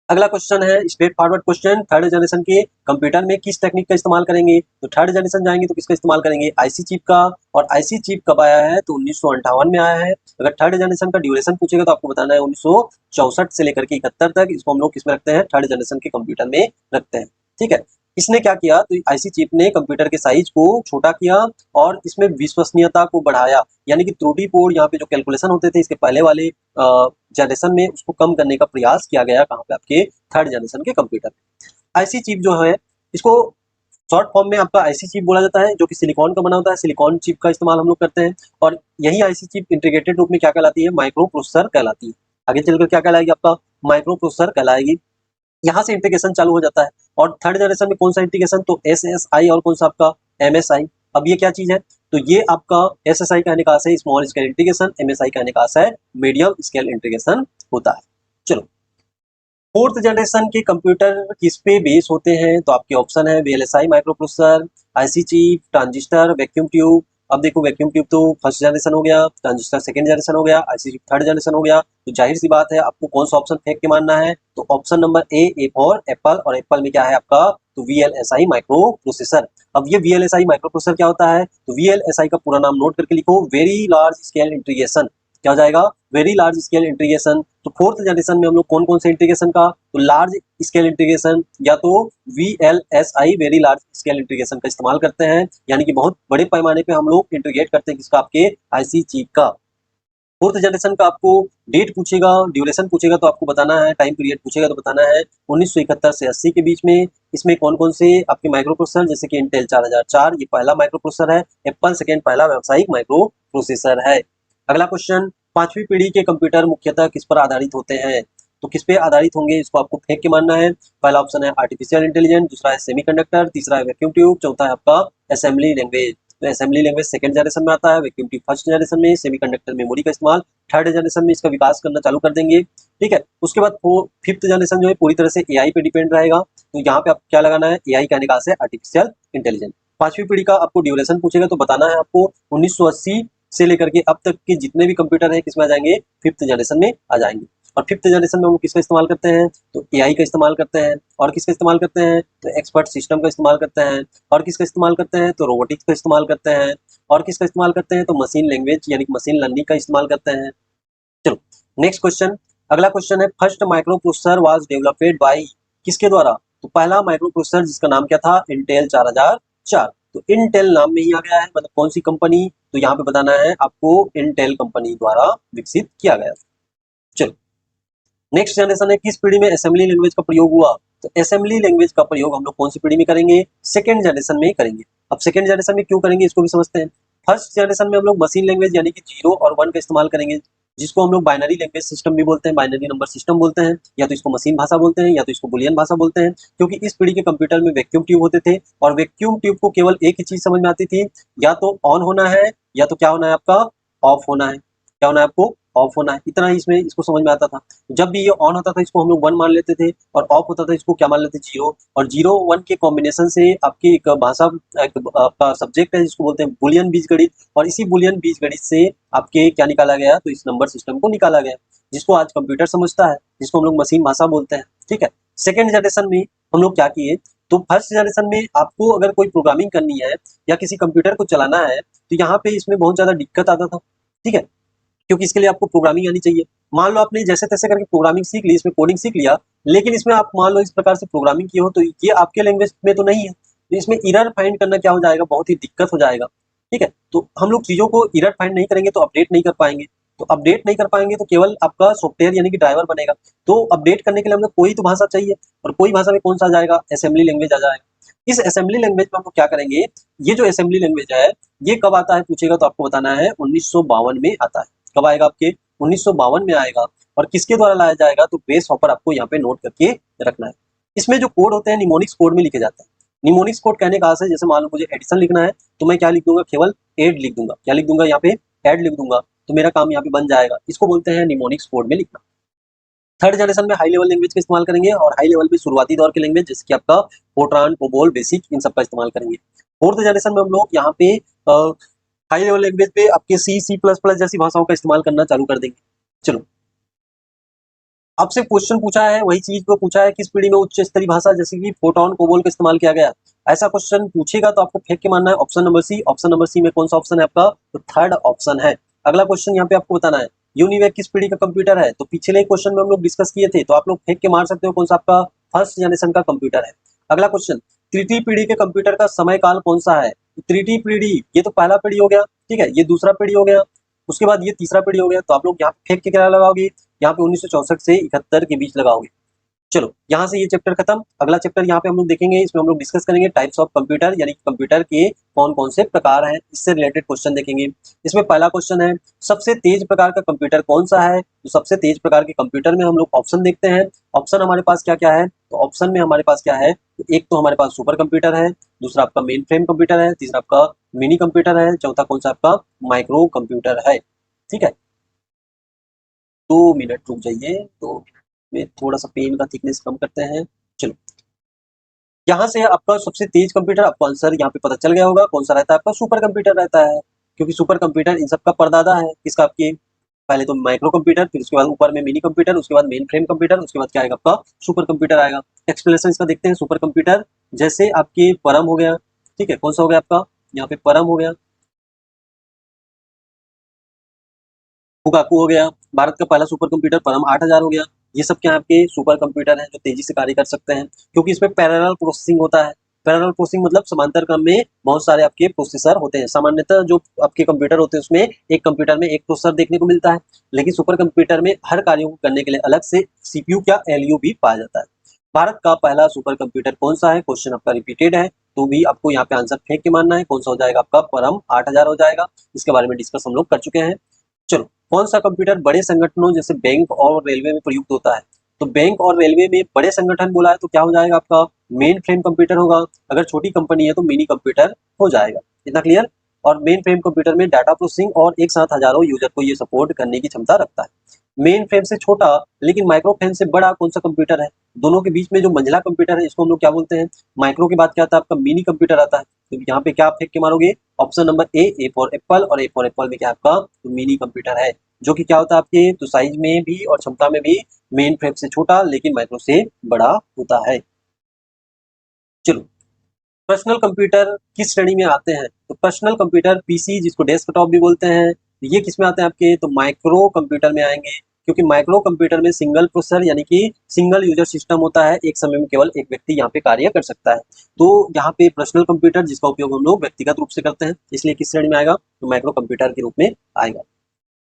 अगला क्वेश्चन है straight forward question, third generation के कंप्यूटर में किस टेक्निक का इस्तेमाल करेंगे। तो थर्ड जनरेशन जाएंगे तो किसका इस्तेमाल करेंगे, आईसी चिप का। और आईसी चिप कब आया है, तो 1958 में आया है। अगर थर्ड जनरेशन का ड्यूरेशन पूछेगा तो आपको बताना है 1964 से लेकर के 71 तक। इसको हम लोग किसमें रखते हैं, थर्ड जनरेशन के कंप्यूटर में रखते हैं। ठीक है, इसने क्या किया, तो आईसी चिप ने कंप्यूटर के साइज को छोटा किया और इसमें विश्वसनीयता को बढ़ाया, यानी कि त्रुटिपूर्ण यहाँ पे जो कैलकुलेशन होते थे इसके पहले वाले जनरेशन में उसको कम करने का प्रयास किया गया। कहाँ पे, आपके थर्ड जनरेशन के कंप्यूटर। आईसी चिप जो है इसको शॉर्ट फॉर्म में आपका आईसी चिप बोला जाता है, जो कि सिलिकॉन का बना होता है। सिलिकॉन चिप का इस्तेमाल हम लोग करते हैं, और यही आईसी चिप इंटीग्रेटेड रूप में क्या कहलाती है, माइक्रो प्रोसेसर कहलाती है। आगे चलकर क्या कहलाएगी, आपका माइक्रो प्रोसेसर कहलाएगी। यहाँ से इंटीग्रेशन चालू हो जाता है। और थर्ड जनरेशन में कौन सा इंटीग्रेशन, तो एसएसआई और कौन सा आपका एमएसआई। अब ये क्या चीज है, तो ये आपका एसएसआई कहने का है स्मॉल स्केल इंटीग्रेशन, एमएसआई कहने का है मीडियम स्केल इंटीग्रेशन होता है। चलो फोर्थ जनरेशन के कंप्यूटर किस पे बेस होते हैं, तो आपके ऑप्शन है VLSI micro processor, IC chip, transistor, vacuum tube. अब देखो वैक्यूम ट्यूब तो फर्स्ट जनरेशन हो गया, ट्रांजिस्टर सेकंड जनरेशन हो गया, आईसी चिप थर्ड जनरेशन हो गया। तो जाहिर सी बात है आपको कौन सा ऑप्शन फेंक के मानना है, तो option number A for Apple, और एप्पल में क्या है आपका, तो वीएलएसआई माइक्रो प्रोसेसर। अब ये वीएलएसआई माइक्रो प्रोसेसर क्या होता है, तो वीएलएसआई का पूरा नाम नोट करके लिखो, वेरी लार्ज स्केल इंटीग्रेशन। क्या हो जाएगा, वेरी लार्ज स्केल इंटीग्रेशन। तो फोर्थ जनरेशन में हम लोग कौन कौन से इंटीग्रेशन का, तो लार्ज स्केल इंटीग्रेशन या तो VLSI very large scale integration का इस्तेमाल करते हैं, यानी कि बहुत बड़े पैमाने पे हम लोग इंटीग्रेट करते हैं किसका, आपके आईसी चिप का। फोर्थ जनरेशन का आपको डेट पूछेगा, ड्यूरेशन पूछेगा तो आपको बताना है, टाइम पीरियड पूछेगा तो बताना है 1971 से 80 के बीच में। इसमें कौन कौन से आपके माइक्रो प्रोसेसर, जैसे कि इंटेल 4004 ये पहला माइक्रो प्रोसेसर है, एप्पल सेकेंड पहला व्यावसायिक माइक्रो प्रोसेसर है। अगला क्वेश्चन, पांचवी पीढ़ी के कंप्यूटर मुख्यतः किस पर आधारित होते हैं, तो किस पे आधारित होंगे, इसको आपको फेंक के मानना है। पहला ऑप्शन है आर्टिफिशियल इंटेलिजेंस, दूसरा है सेमीकंडक्टर, तीसरा है वैक्यूम ट्यूब, चौथा है आपका असेंबली लैंग्वेज। तो असेंबली लैंग्वेज सेकंड जनरेशन में आता है, वैक्यूम ट्यूब फर्स्ट जनरेशन में, सेमीकंडक्टर मेमोरी का इस्तेमाल थर्ड जनरेशन में इसका विकास करना चालू कर देंगे। ठीक है, उसके बाद फिफ्थ जनरेशन जो है पूरी तरह से एआई पे डिपेंड रहेगा। तो यहाँ पे आप क्या लगाना है, एआई कहने का है आर्टिफिशियल इंटेलिजेंस। पांचवी पीढ़ी का आपको ड्यूरेशन पूछेगा तो बताना है आपको 1980 से लेकर के अब तक के जितने भी कंप्यूटर हैं किसमें आ जाएंगे, फिफ्थ जनरेशन में आ जाएंगे। और फिफ्थ जनरेशन में हम किसका इस्तेमाल करते हैं, तो एआई का इस्तेमाल करते हैं। और किसका इस्तेमाल करते हैं, तो एक्सपर्ट सिस्टम का इस्तेमाल करते हैं। और किसका इस्तेमाल करते हैं, तो रोबोटिक्स का इस्तेमाल करते हैं। और किसका इस्तेमाल करते हैं, तो मशीन लैंग्वेज यानी कि मशीन लर्निंग का इस्तेमाल करते हैं। चलो नेक्स्ट क्वेश्चन, अगला क्वेश्चन है first micro processor was developed by, किसके द्वारा? तो पहला माइक्रो प्रोसेसर जिसका नाम क्या था, इंटेल 4004। तो इंटेल नाम में ही आ गया है, मतलब कौन सी कंपनी, तो यहाँ पे बताना है आपको, इंटेल कंपनी द्वारा विकसित किया गया। चलो नेक्स्ट जनरेशन है, किस पीढ़ी में असेंबली लैंग्वेज का प्रयोग हुआ? तो असेंबली लैंग्वेज का प्रयोग हम लोग कौन सी पीढ़ी में करेंगे? सेकेंड जनरेशन में करेंगे। अब सेकेंड जनरेशन में क्यों करेंगे इसको भी समझते हैं। फर्स्ट जनरेशन में हम लोग मशीन लैंग्वेज यानी कि 0 और 1 का इस्तेमाल करेंगे, जिसको हम लोग बाइनरी लैंग्वेज सिस्टम भी बोलते हैं, बाइनरी नंबर सिस्टम बोलते हैं, या तो इसको मशीन भाषा बोलते हैं या तो इसको बुलियन भाषा बोलते हैं। क्योंकि इस पीढ़ी के कंप्यूटर में वैक्यूम ट्यूब होते थे और वैक्यूम ट्यूब को केवल एक ही चीज समझ में आती थी, या तो ऑन होना है या तो क्या होना है आपका, ऑफ होना है। क्या होना है आपको, ऑफ होना है, इतना ही इसमें इसको समझ में आता था। जब भी ये ऑन होता था इसको हम लोग 1 मान लेते थे, और ऑफ होता था इसको क्या मान लेते थे, 0। और 0 1 के कॉम्बिनेशन से आपकी एक भाषा, एक आपका सब्जेक्ट है जिसको बोलते हैं बुलियन बीजगणित, और इसी बुलियन बीजगणित से आपके क्या निकाला गया, तो इस नंबर सिस्टम को निकाला गया, जिसको आज कंप्यूटर समझता है, जिसको हम लोग मशीन भाषा बोलते हैं। ठीक है, सेकेंड जनरेशन में हम लोग क्या किए, तो फर्स्ट जनरेशन में आपको अगर कोई प्रोग्रामिंग करनी है या किसी कंप्यूटर को चलाना है, तो यहाँ पे इसमें बहुत ज्यादा दिक्कत आता था। ठीक है, क्योंकि इसके लिए आपको प्रोग्रामिंग आनी चाहिए। मान लो आपने जैसे तैसे करके प्रोग्रामिंग सीख ली, इसमें कोडिंग सीख लिया, लेकिन इसमें आप मान लो इस प्रकार से प्रोग्रामिंग की हो तो ये आपके लैंग्वेज में तो नहीं है, तो इसमें एरर फाइंड करना क्या हो जाएगा, बहुत ही दिक्कत हो जाएगा। ठीक है, तो हम लोग चीजों को एरर फाइंड नहीं करेंगे तो अपडेट नहीं कर पाएंगे, तो अपडेट नहीं कर पाएंगे तो केवल आपका सॉफ्टवेयर यानी कि ड्राइवर बनेगा। तो अपडेट करने के लिए हमें कोई तो भाषा चाहिए, और कोई भाषा में कौन सा आ जाएगा, असेंबली लैंग्वेज आ जाएगा। इस असेंबली लैंग्वेज में हम लोग क्या करेंगे, ये जो असेंबली लैंग्वेज है ये कब आता है पूछेगा तो आपको बताना है 1952 में आता है। कब आएगा आपके, 1952 में आएगा। और किसके द्वारा लाया जाएगा, तो बेस हॉपर आपको यहाँ पे नोट करके रखना है। इसमें जो कोड होते हैं निमोनिक्स कोड में लिखे जाते हैं। निमोनिक्स कोड कहने का आशय, जैसे मान लो मुझे एडिशन लिखना है तो मैं क्या लिख दूंगा, केवल एड लिख दूंगा। क्या लिख दूंगा यहाँ पे, एड लिख दूंगा, तो मेरा काम यहाँ पे बन जाएगा। इसको बोलते हैं निमोनिक्स कोड में लिखना। थर्ड जनरेशन में हाई लेवल लैंग्वेज का इस्तेमाल करेंगे, और हाई लेवल में शुरुआती दौर के लैंग्वेज जैसे कि आपका फोर्ट्रान, कोबोल, बेसिक, इन सब का इस्तेमाल करेंगे। फोर्थ जनरेशन में हम लोग यहाँ पे हाई लेवल लैंग्वेज पे आपके C++ जैसी भाषाओं का इस्तेमाल करना चालू कर देंगे। चलो आपसे क्वेश्चन पूछा है, वही चीज को पूछा है, किस पीढ़ी में उच्च स्तरीय भाषा जैसे कि फोटोन कोबोल का इस्तेमाल किया गया। ऐसा क्वेश्चन पूछेगा तो आपको फेंक के मानना है option number C. Option number C में कौन सा ऑप्शन है आपका, तो थर्ड ऑप्शन है। अगला क्वेश्चन यहाँ पे आपको बताना है, यूनिवेक किस पीढ़ी का कंप्यूटर है। तो पिछले क्वेश्चन में हम लोग डिस्कस किए थे, तो आप लोग फेंक के मार सकते हो कौन सा आपका फर्स्ट जनरेशन का कंप्यूटर है। अगला क्वेश्चन, तृतीय पीढ़ी के कंप्यूटर का समय काल कौन सा है। तृतीय पीढ़ी ये तो पहला पीढ़ी हो गया, ठीक है, ये दूसरा पीढ़ी हो गया, उसके बाद ये तीसरा पीढ़ी हो गया। तो आप लोग यहाँ फेंक के क्या लगाओगे, यहाँ पे 1964 से 71 के बीच लगाओगे। चलो यहाँ से ये चैप्टर खत्म। अगला चैप्टर यहाँ पे हम लोग देखेंगे, इसमें हम लोग डिस्कस करेंगे टाइप्स ऑफ कंप्यूटर, यानी कंप्यूटर के कौन कौन से प्रकार हैं, इससे रिलेटेड क्वेश्चन देखेंगे। इसमें पहला क्वेश्चन है, सबसे तेज प्रकार का कंप्यूटर कौन सा है। तो सबसे तेज प्रकार के कंप्यूटर में हम लोग ऑप्शन देखते हैं। ऑप्शन हमारे पास क्या क्या है, तो ऑप्शन में हमारे पास क्या है, तो एक तो हमारे पास सुपर कंप्यूटर है, दूसरा आपका मेन फ्रेम कंप्यूटर है, तीसरा आपका मिनी कंप्यूटर है, चौथा कौन सा आपका माइक्रो कंप्यूटर है। ठीक है, 2 मिनट रुक जाइए, तो में थोड़ा सा पेन का थिकनेस कम करते हैं। चलो यहाँ से आपका सबसे तेज कंप्यूटर, आपको आंसर यहाँ पे पता चल गया होगा कौन सा रहता है, आपका सुपर कंप्यूटर रहता है। क्योंकि सुपर कंप्यूटर इन सब का परदादा है, किसका, आपके पहले तो माइक्रो कंप्यूटर, फिर उसके बाद ऊपर में मिनी कंप्यूटर, उसके बाद मेन फ्रेम कंप्यूटर, उसके बाद क्या आएगा आपका सुपर कंप्यूटर आएगा। एक्सप्लेनेशन इसका देखते हैं। सुपर कंप्यूटर जैसे आपके परम हो गया, ठीक है, कौन सा हो गया आपका, यहाँ पे परम हो गया, फुकाकू हो गया, भारत का पहला सुपर कंप्यूटर परम 8000 हो गया। ये सब क्या आपके सुपर कंप्यूटर हैं जो तेजी से कार्य कर सकते हैं, क्योंकि इसमें पैरेलल प्रोसेसिंग होता है। पैरेलल प्रोसेसिंग मतलब समांतर क्रम में बहुत सारे आपके प्रोसेसर होते हैं। सामान्यतः जो आपके कंप्यूटर होते हैं उसमें एक कंप्यूटर में एक प्रोसेसर देखने को मिलता है, लेकिन सुपर कंप्यूटर में हर कार्यों को करने के लिए अलग से सीपीयू या एलयू भी पाया जाता है। भारत का पहला सुपर कंप्यूटर कौन सा है, क्वेश्चन आपका रिपीटेड है, तो भी आपको यहाँ पे आंसर फेंक के मानना है, कौन सा हो जाएगा आपका परम 8000 हो जाएगा। इसके बारे में डिस्कस हम लोग कर चुके हैं। चलो कौन सा कंप्यूटर बड़े संगठनों जैसे बैंक और रेलवे में प्रयुक्त होता है। तो बैंक और रेलवे में बड़े संगठन बोला है तो क्या हो जाएगा आपका मेन फ्रेम कंप्यूटर होगा। अगर छोटी कंपनी है तो मिनी कंप्यूटर हो जाएगा। इतना क्लियर। और मेन फ्रेम कंप्यूटर में डाटा प्रोसेसिंग और एक साथ हजारों यूजर को ये सपोर्ट करने की क्षमता रखता है। मेन फ्रेम से छोटा लेकिन माइक्रो फ्रेम से बड़ा कौन सा कंप्यूटर है। दोनों के बीच में जो मंझला कंप्यूटर है इसको हम लोग क्या बोलते हैं, माइक्रो के बाद क्या आता है आपका मिनी कंप्यूटर आता है। तो यहाँ पे क्या आप फेंक के मारोगे, option number A for Apple, और ए फॉर एप्पल में क्या आपका तो मिनी कंप्यूटर है, जो कि क्या होता है आपके तो साइज में भी और क्षमता में भी मेन फ्रेम से छोटा लेकिन माइक्रो से बड़ा होता है। चलो पर्सनल कंप्यूटर किस श्रेणी में आते हैं, तो पर्सनल कंप्यूटर पीसी जिसको डेस्कटॉप भी बोलते हैं, ये किस में आते हैं आपके तो माइक्रो कंप्यूटर में आएंगे। क्योंकि माइक्रो कंप्यूटर में सिंगल प्रोसेसर यानी कि सिंगल यूजर सिस्टम होता है, एक समय में केवल एक व्यक्ति यहाँ पे कार्य कर सकता है। तो यहाँ पे पर्सनल कंप्यूटर जिसका उपयोग हम लोग व्यक्तिगत रूप से करते हैं, इसलिए किस श्रेणी में आएगा, तो माइक्रो कंप्यूटर के रूप में आएगा।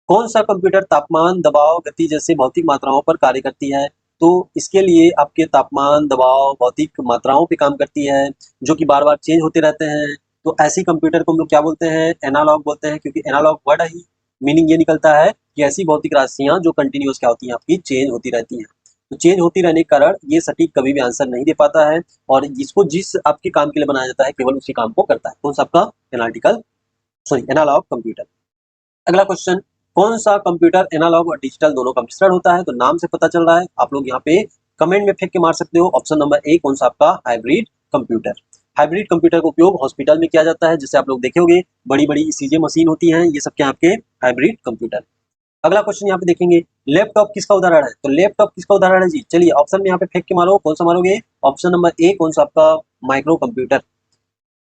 कौन सा कंप्यूटर तापमान, दबाव, गति जैसे भौतिक मात्राओं पर कार्य करती है, तो इसके लिए आपके तापमान, दबाव, भौतिक मात्राओं पे काम करती है, जो कि बार बार चेंज होते रहते हैं। तो ऐसी कंप्यूटर को हम लोग क्या बोलते हैं, एनालॉग बोलते हैं, क्योंकि एनालॉग वर्ड ही मीनिंग ये निकलता है कि ऐसी भौतिक राशियां जो कंटिन्यूस क्या होती हैं, आपकी चेंज होती रहती हैं। तो चेंज होती रहने के कारण ये सटीक कभी भी आंसर नहीं दे पाता है, और जिसको जिस आपके काम के लिए बनाया जाता है केवल उसी काम को करता है। कौन सा आपका एनालॉग कंप्यूटर। अगला क्वेश्चन, कौन सा कंप्यूटर एनालॉग और डिजिटल दोनों का मिश्रण होता है, तो नाम से पता चल रहा है, आप लोग यहाँ पे कमेंट में फेंक के मार सकते हो। ऑप्शन नंबर ए, कौन सा आपका हाइब्रिड कंप्यूटर। हाइब्रिड कंप्यूटर का उपयोग हॉस्पिटल में किया जाता है, जैसे आप लोग देखे होंगे बड़ी बड़ी ईसीजी मशीन होती हैं, ये सब क्या आपके हाइब्रिड कंप्यूटर। अगला क्वेश्चन यहाँ पे देखेंगे, लैपटॉप किसका उदाहरण है, तो लैपटॉप किसका उदाहरण है जी, चलिए ऑप्शन में यहाँ पे फेंक के मारो, कौन सा मारोगे, ऑप्शन नंबर ए, कौन सा आपका माइक्रो कंप्यूटर।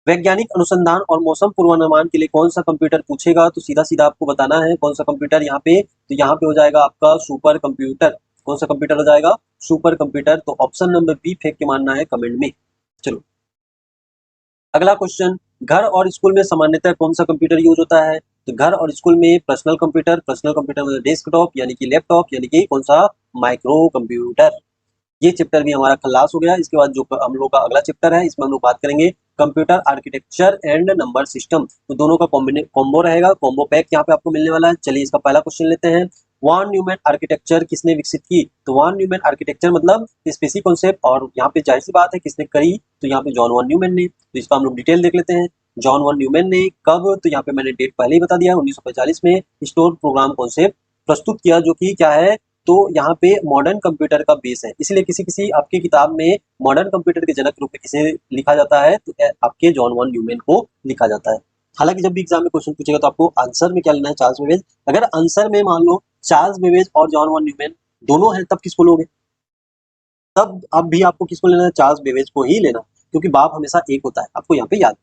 वैज्ञानिक अनुसंधान और मौसम पूर्वानुमान के लिए कौन सा कंप्यूटर पूछेगा, तो सीधा सीधा आपको बताना है कौन सा कंप्यूटर यहाँ पे, तो यहाँ पे हो जाएगा आपका सुपर कंप्यूटर। कौन सा कंप्यूटर हो जाएगा, सुपर कंप्यूटर। तो ऑप्शन नंबर बी फेंक के मानना है कमेंट में। चलो अगला क्वेश्चन, घर और स्कूल में सामान्यतः कौन सा कंप्यूटर यूज होता है, तो घर और स्कूल में पर्सनल कंप्यूटर मतलब डेस्कटॉप यानी कि लैपटॉप यानी कि कौन सा माइक्रो कंप्यूटर। ये चैप्टर भी हमारा खलास हो गया। इसके बाद जो हम लोग का अगला चैप्टर है, इसमें हम लोग बात करेंगे computer architecture and number system. तो दोनों का कॉम्बो रहेगा, कॉम्बो पैक यहाँ पे आपको मिलने वाला है। चलिए इसका पहला क्वेश्चन लेते हैं, वॉन न्यूमैन आर्किटेक्चर किसने विकसित की, तो वॉन न्यूमैन आर्किटेक्चर मतलब स्पेसिफिक कॉन्सेप्ट, और यहाँ पे जाहिर सी बात है किसने करी, तो यहाँ पे जॉन वॉन न्यूमैन ने। तो इसका हम लोग डिटेल देख लेते हैं, जॉन वॉन न्यूमैन ने कब, तो यहाँ पे मैंने डेट पहले ही बता दिया, 1945 में स्टोर प्रोग्राम कॉन्सेप्ट प्रस्तुत किया, जो कि क्या है, तो यहाँ पे मॉडर्न कंप्यूटर का बेस है। इसलिए किसी किसी आपकी किताब में मॉडर्न कंप्यूटर के जनक रूप में किसे लिखा जाता है, तो आपके जॉन वॉन न्यूमैन को लिखा जाता है। हालांकि जब भी एग्जाम में क्वेश्चन पूछेगा तो आपको आंसर में क्या लेना है, चार्ल्स बेबेज। अगर आंसर में मान लो चार्ल्स बेबेज और जॉन वॉन न्यूमैन दोनों हैं, तब किसको लोगे, तब अब भी आपको किसको लेना है, चार्ल्स बेबेज को ही लेना, क्योंकि बाप हमेशा एक होता है, आपको यहाँ पे याद।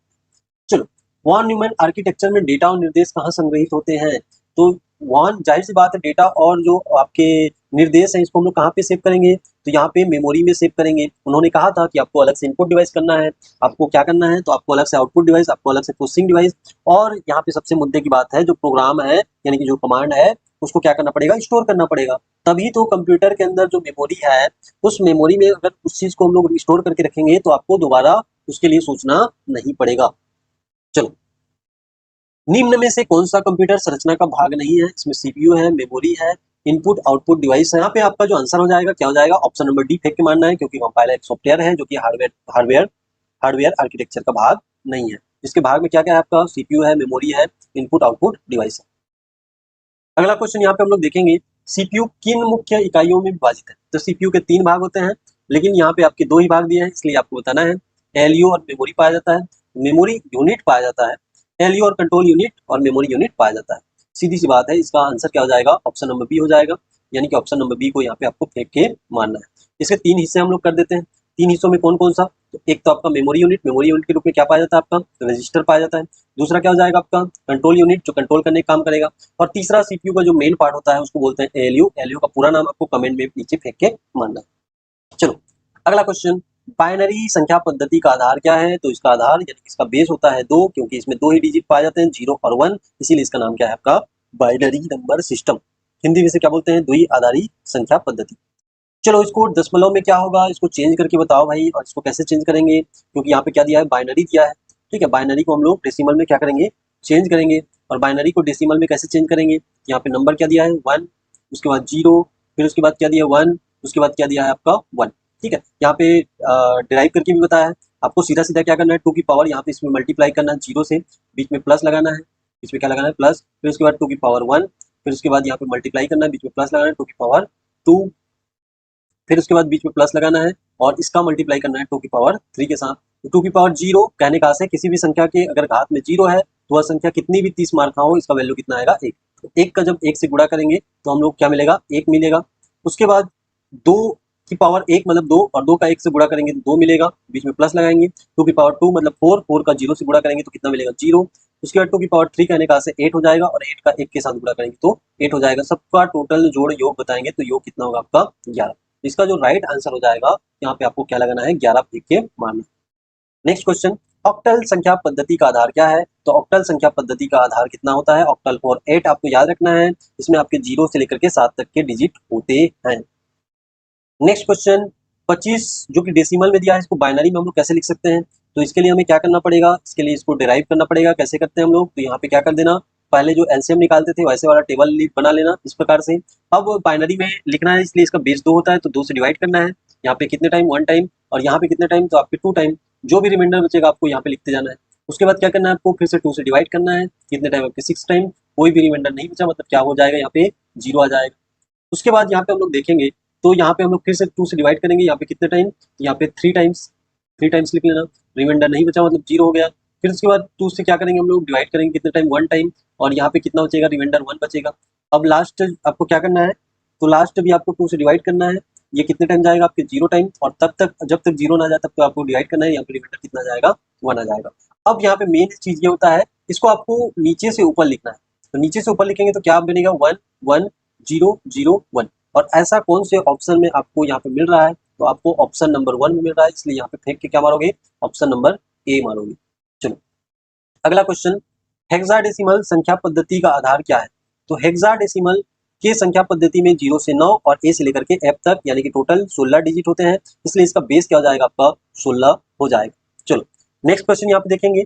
चलो, वॉन न्यूमैन आर्किटेक्चर में डेटा और निर्देश कहाँ संग्रहित होते हैं, तो वॉन जाहिर सी बात है डेटा और जो आपके निर्देश हैं इसको हम लोग कहाँ पे सेव करेंगे, तो यहाँ पे मेमोरी में सेव करेंगे। उन्होंने कहा था कि आपको अलग से इनपुट डिवाइस करना है, आपको क्या करना है, तो आपको अलग से आउटपुट डिवाइस, आपको अलग से प्रोसेसिंग डिवाइस, और यहाँ पे सबसे मुद्दे की बात है जो प्रोग्राम है यानी कि जो कमांड है उसको क्या करना पड़ेगा, स्टोर करना पड़ेगा। तभी तो कंप्यूटर के अंदर जो मेमोरी है, उस मेमोरी में अगर उस चीज को हम लोग स्टोर करके रखेंगे तो आपको दोबारा उसके लिए सोचना नहीं पड़ेगा। चलो, निम्न में से कौन सा कंप्यूटर संरचना का भाग नहीं है, इसमें सीपीयू है, मेमोरी है, इनपुट आउटपुट डिवाइस है। यहाँ पे आपका जो आंसर हो जाएगा क्या हो जाएगा, ऑप्शन नंबर डी फेंक के मानना है, क्योंकि वहाँ पहला एक सॉफ्टवेयर है जो कि हार्डवेयर आर्किटेक्चर का भाग नहीं है। इसके भाग में क्या क्या है, आपका सीपीयू है, मेमोरी है, इनपुट आउटपुट डिवाइस है। अगला क्वेश्चन यहाँ पे हम लोग देखेंगे, सीपीयू किन मुख्य इकाइयों में विभाजित है, तो सीपीयू के 3 भाग होते हैं, लेकिन यहाँ पे आपके 2 ही भाग दिए हैं, इसलिए आपको बताना है। एलयू और मेमोरी पाया जाता है, मेमोरी यूनिट पाया जाता है, एलयू और कंट्रोल यूनिट और मेमोरी यूनिट पाया जाता है। सीधी सी बात है, इसका आंसर क्या हो जाएगा, ऑप्शन नंबर बी हो जाएगा, यानी कि ऑप्शन नंबर बी को यहाँ पे आपको फेंक के मानना है। इसके 3 हिस्से हम लोग कर देते हैं। 3 हिस्सों में कौन कौन सा, तो एक तो आपका मेमोरी यूनिट के रूप में क्या पाया जाता है, आपका रजिस्टर पाया जाता है। दूसरा क्या हो जाएगा आपका कंट्रोल यूनिट, जो कंट्रोल करने का काम करेगा। और तीसरा सीपीयू का जो मेन पार्ट होता है उसको बोलते हैं एलयू। एलयू का पूरा नाम आपको कमेंट में नीचे फेंक के मानना है। चलो अगला क्वेश्चन, बाइनरी संख्या पद्धति का आधार क्या है, तो इसका आधार यानी इसका बेस होता है 2, क्योंकि इसमें 2 ही डिजिट पाए जाते हैं, 0 और 1, इसीलिए इसका नाम क्या है आपका बाइनरी नंबर सिस्टम। हिंदी में से क्या बोलते हैं, द्विआधारी संख्या पद्धति। चलो इसको दशमलव में क्या होगा, इसको चेंज करके बताओ भाई, और इसको कैसे चेंज करेंगे, क्योंकि यहाँ पे क्या दिया है, बाइनरी दिया है। ठीक है, बाइनरी को हम लोग डेसिमल में क्या करेंगे, चेंज करेंगे। और बाइनरी को डेसिमल में कैसे चेंज करेंगे, यहाँ पे नंबर क्या दिया है 1, उसके बाद 0, फिर उसके बाद क्या दिया है 1, उसके बाद क्या दिया है आपका 1। ठीक है, यहाँ पे डिराइव करके भी बताया है आपको। सीधा सीधा क्या करना है, 2 की पावर यहाँ पे इसमें मल्टीप्लाई करना है 0 से, बीच में प्लस लगाना है, बीच में क्या लगाना है प्लस, फिर उसके बाद 2 की पावर 1, फिर उसके बाद यहाँ पे मल्टीप्लाई करना है, बीच में प्लस लगाना है 2 की पावर 2, फिर उसके बाद बीच में प्लस लगाना है, और इसका मल्टीप्लाई करना है 2 की पावर 3 के साथ। तो 2 की पावर 0 कहने का है किसी भी संख्या के अगर घात में 0 है तो वह संख्या कितनी भी 30 मार का हो, इसका वैल्यू कितना आएगा 1। तो 1 का जब 1 से गुणा करेंगे तो हम लोग क्या मिलेगा, 1 मिलेगा। उसके बाद 2 की पावर 1 मतलब 2, और 2 का 1 से गुणा करेंगे तो 2 मिलेगा, बीच में प्लस लगाएंगे। 2 की पावर 2 मतलब 4, 4 का 0 से गुणा करेंगे तो कितना मिलेगा 0। उसके बाद 2 की पावर 3 कहने का से 8 हो जाएगा, और 8 का 1 के साथ गुणा करेंगे तो 8 हो जाएगा। सबका टोटल जोड़ योग बताएंगे तो योग कितना होगा आपका 11। इसका जो राइट आंसर हो जाएगा यहाँ पे आपको क्या लगाना है 11 फेंक के मारना। नेक्स्ट क्वेश्चन, ऑक्टल संख्या पद्धति का आधार क्या है? तो ऑक्टल संख्या पद्धति का आधार कितना होता है? ऑक्टल फॉर 8 आपको याद रखना है। इसमें आपके 0 से लेकर के 7 तक के डिजिट होते हैं। नेक्स्ट क्वेश्चन, 25 जो कि डेसिमल में दिया है, इसको बाइनरी में हम लोग कैसे लिख सकते हैं? तो इसके लिए हमें क्या करना पड़ेगा? इसके लिए इसको डिराइव करना पड़ेगा। कैसे करते हैं हम लोग? तो यहाँ पे क्या कर देना, पहले जो एलसीएम निकालते थे वैसे वाला टेबल बना लेना इस प्रकार से। अब बाइनरी में लिखना है इसलिए इसका बेस 2 होता है तो 2 से डिवाइड करना है। यहाँ पे कितने टाइम? 1 टाइम। और यहाँ पे कितने टाइम? तो आपके 2 टाइम। जो भी रिमाइंडर बचेगा आपको यहाँ पे लिखते जाना है। उसके बाद क्या करना है आपको? फिर से 2 से डिवाइड करना है। कितने टाइम? आपके 6 टाइम। कोई भी रिमाइंडर नहीं बचा मतलब क्या हो जाएगा? यहाँ पे 0 आ जाएगा। उसके बाद यहाँ पे हम लोग देखेंगे तो यहाँ पे हम लोग फिर से 2 से डिवाइड करेंगे। यहाँ पे कितने टाइम? यहाँ पे 3 टाइम्स। 3 टाइम्स लिख लेना। रिमाइंडर नहीं बचा मतलब 0 हो गया। फिर उसके बाद 2 से क्या करेंगे हम लोग? डिवाइड करेंगे। कितने टाइम? 1 टाइम। और यहाँ पे कितना बचेगा? रिमाइंडर 1 बचेगा। अब लास्ट आपको क्या करना है? तो लास्ट भी आपको 2 से डिवाइड करना है। ये कितने टाइम जाएगा? आपके 0 टाइम। और तब तक जब तक 0 ना जाए तब तक आपको डिवाइड करना है। यहाँ पे रिमाइंडर कितना जाएगा? 1 आ जाएगा। अब यहाँ पे मेन चीज ये होता है, इसको आपको नीचे से ऊपर लिखना है। तो नीचे से ऊपर लिखेंगे तो क्या बनेगा? 1 1 0 0 1। और ऐसा कौन से ऑप्शन में आपको यहाँ पे मिल रहा है? तो आपको ऑप्शन नंबर 1 में मिल रहा है, इसलिए यहाँ पे फेंक के क्या मारोगे? ऑप्शन नंबर ए मारोगे। चलो अगला क्वेश्चन, हेक्साडेसिमल संख्या पद्धति का आधार क्या है? तो हेक्साडेसिमल के संख्या पद्धति में 0 से 9 और ए से लेकर के एफ तक यानी कि टोटल 16 डिजिट होते हैं, इसलिए इसका बेस क्या हो जाएगा? आपका 16 हो जाएगा। चलो नेक्स्ट क्वेश्चन यहाँ पे देखेंगे,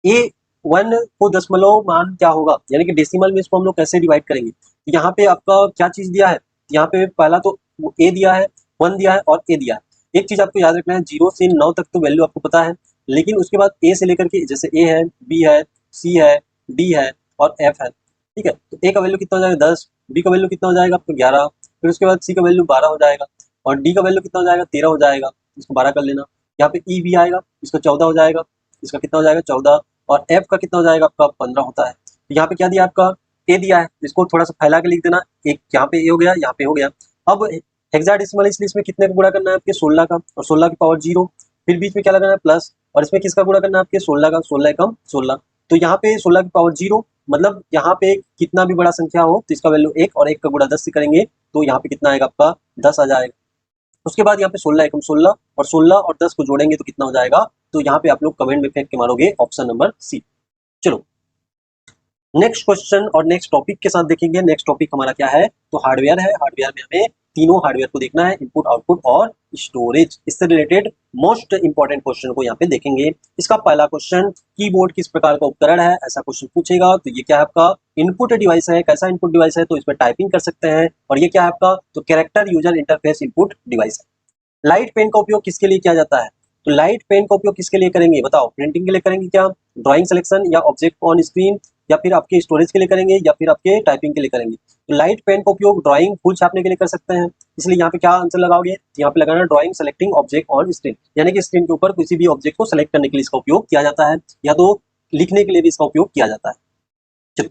ए 1 को दशमलव मान क्या होगा? यानी कि डेसिमल में इसको हम लोग कैसे डिवाइड करेंगे? तो यहाँ पे आपका क्या चीज दिया है? यहाँ पे पहला तो ए दिया है, 1 दिया है और ए दिया है। एक चीज आपको याद रखना है, 0 से 9 तक तो वैल्यू आपको पता है, लेकिन उसके बाद ए से लेकर के जैसे ए है, बी है, सी है, डी है और एफ है। ठीक है, तो ए का वैल्यू कितना हो जाएगा? 10। बी का वैल्यू कितना हो जाएगा? आपको 11। फिर उसके बाद सी का वैल्यू 12 हो जाएगा और डी का वैल्यू कितना हो जाएगा? 13 हो जाएगा। इसको 12 कर लेना। यहाँ पे ई भी आएगा, इसका 14 हो जाएगा। इसका कितना हो जाएगा? 14। और एफ का कितना हो जाएगा? आपका 15 होता है। तो यहाँ पे क्या दिया आपका? ए दिया है, इसको थोड़ा सा फैला के लिख देना। एक यहाँ पे ए हो गया, यहाँ पे हो गया। अब हेक्साडेसिमल इसलिए इसमें कितने का गुणा करना है? आपके 16 का, और 16 की पावर 0। फिर बीच में क्या लगाना है? प्लस। और इसमें किसका गुणा करना है? आपके 16 का, 16 कम 16। तो यहाँ पे 16 की पावर 0 मतलब यहाँ पे कितना भी बड़ा संख्या हो तो इसका वैल्यू 1 और 1 का गुणा 10 से करेंगे तो यहाँ पे कितना आएगा? आपका 10 आ जाएगा। उसके बाद यहाँ पे 16 एकम 16 और 16 और 10 को जोड़ेंगे तो कितना हो जाएगा? तो यहाँ पे आप लोग कमेंट में फेंक के मारोगे ऑप्शन नंबर सी। चलो नेक्स्ट क्वेश्चन और नेक्स्ट टॉपिक के साथ देखेंगे। नेक्स्ट टॉपिक हमारा क्या है? तो हार्डवेयर है। हार्डवेयर में हमें तीनों हार्डवेयर को देखना है, इनपुट, आउटपुट और स्टोरेज। इससे रिलेटेड मोस्ट इंपॉर्टेंट क्वेश्चन को यहाँ पे देखेंगे। इसका पहला क्वेश्चन, कीबोर्ड किस प्रकार का उपकरण है? ऐसा क्वेश्चन पूछेगा। तो ये क्या है? आपका इनपुट डिवाइस है। कैसा इनपुट डिवाइस है? तो इसमें टाइपिंग कर सकते हैं। और ये क्या है आपका? तो character user interface input device है। लाइट पेन का उपयोग किसके लिए किया जाता है? तो लाइट पेन का उपयोग किसके लिए करेंगे? बताओ, प्रिंटिंग के लिए करेंगे क्या? ड्राइंग सिलेक्शन या ऑब्जेक्ट ऑन स्क्रीन, या फिर आपके स्टोरेज के लिए करेंगे, या फिर आपके टाइपिंग के लिए करेंगे? तो लाइट पेन का उपयोग ड्राइंग फूल छापने के लिए कर सकते हैं, इसलिए यहाँ पे क्या आंसर लगाओगे? यहाँ पे लगाना drawing selecting object on screen, यानी कि स्क्रीन के ऊपर किसी भी ऑब्जेक्ट को सेलेक्ट करने के लिए इसका उपयोग किया जाता है, या तो लिखने के लिए भी इसका उपयोग किया जाता है। चलो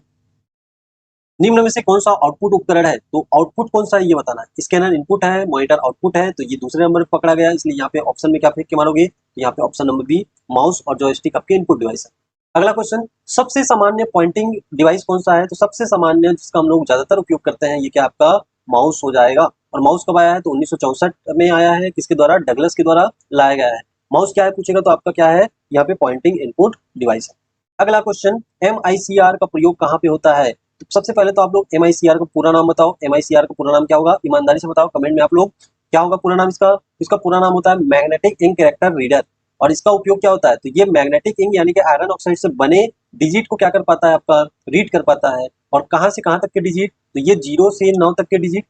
निम्न में से कौन सा आउटपुट उपकरण है? तो आउटपुट कौन सा है ये बताना है। स्कैनर इनपुट है, मॉनिटर आउटपुट है, तो ये दूसरे नंबर पर पकड़ा गया, इसलिए यहाँ पे ऑप्शन में क्या फेंक के मारोगे? तो यहाँ पे ऑप्शन नंबर बी, माउस और जॉयस्टिक आपके इनपुट डिवाइस है। अगला क्वेश्चन, सबसे सामान्य पॉइंटिंग डिवाइस कौन सा है? तो सबसे सामान्य जिसका हम लोग ज्यादातर उपयोग करते हैं, ये क्या आपका? माउस हो जाएगा। और माउस कब आया है? तो 1964 में आया है। किसके द्वारा? डगलस के द्वारा लाया गया है। माउस क्या है पूछेगा तो आपका क्या है? यहाँ पे पॉइंटिंग इनपुट डिवाइस है। अगला क्वेश्चन, MICR का प्रयोग कहाँ पे होता है? तो सबसे पहले तो आप लोग MICR का पूरा नाम बताओ। MICR का पूरा नाम क्या होगा? ईमानदारी से बताओ कमेंट में आप लोग, क्या होगा पूरा नाम इसका? इसका पूरा नाम होता है मैग्नेटिक इंक कैरेक्टर रीडर। और इसका उपयोग क्या होता है? तो ये मैग्नेटिक इंक यानी कि आयरन ऑक्साइड से बने डिजिट को क्या कर पाता है? आपका रीड कर पाता है। और कहाँ से कहाँ तक के डिजिट? तो ये 0 से 9 तक के डिजिट,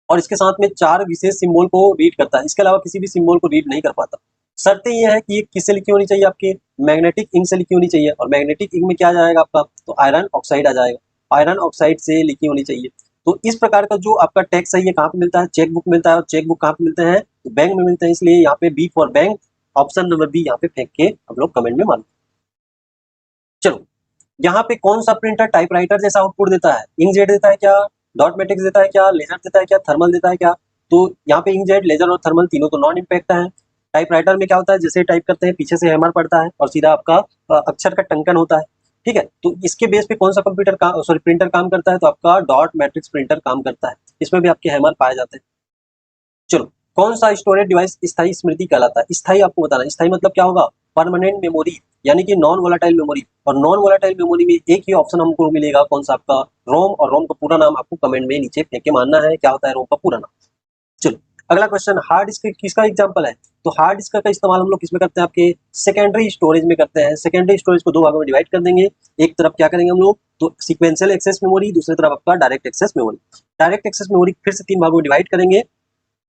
और इसके साथ में 4 विशेष सिंबल को रीड करता है। इसके अलावा किसी भी सिंबल को रीड नहीं कर पाता। शर्तें ये है कि ये किससे लिखी होनी चाहिए? आपके मैग्नेटिक इंक से लिखी होनी चाहिए। और मैग्नेटिक इंक में क्या आ जाएगा आपका? तो आयरन ऑक्साइड आ जाएगा। आयरन ऑक्साइड से लिखी होनी चाहिए। तो इस प्रकार का जो आपका टैक्स है ये कहाँ पे मिलता है? चेक बुक मिलता है। और चेक बुक कहाँ पे मिलते हैं? तो बैंक में मिलते हैं, इसलिए यहाँ पे B for bank, option number B यहाँ पे फेंक के हम लोग कमेंट में मान। चलो यहाँ पे कौन सा प्रिंटर टाइपराइटर जैसा आउटपुट देता है? इंकजेट देता है क्या? डॉट मैट्रिक्स देता है क्या? लेजर देता है क्या? थर्मल देता है क्या? तो यहाँ पे इंकजेट, लेजर और थर्मल तीनों तो नॉन इम्पैक्ट है। टाइपराइटर में क्या होता है? जैसे टाइप करते हैं पीछे से हैमर पड़ता है और सीधा आपका अक्षर का टंकन होता है। ठीक है, तो इसके बेस पे कौन सा कंप्यूटर का सॉरी प्रिंटर काम करता है, तो आपका डॉट मैट्रिक्स प्रिंटर काम करता है। इसमें भी आपके हैमर पाए जाते हैं। चलो, कौन सा स्टोरेज डिवाइस स्थायी स्मृति कहलाता है? स्थायी आपको बताना है। स्थायी मतलब क्या होगा? परमानेंट मेमोरी, यानी कि नॉन वोलेटाइल मेमोरी। और नॉन वोलेटाइल मेमोरी में एक ही ऑप्शन हमको मिलेगा, कौन सा? आपका रोम। और रोम का पूरा नाम आपको कमेंट में नीचे फेंक के मानना है, क्या होता है रोम का पूरा नाम। चलो, अगला क्वेश्चन, हार्ड डिस्क किसका एग्जांपल है? तो हार्ड डिस्क का इस्तेमाल हम लोग किसमें करते हैं? आपके सेकेंडरी स्टोरेज में करते हैं। सेकेंडरी स्टोरेज को दो भागों में डिवाइड कर देंगे। एक तरफ क्या करेंगे हम लोग, तो सीक्वेंशियल एक्सेस मेमोरी, दूसरी तरफ आपका direct access memory. Direct access memory फिर से तीन भागों में डिवाइड करेंगे,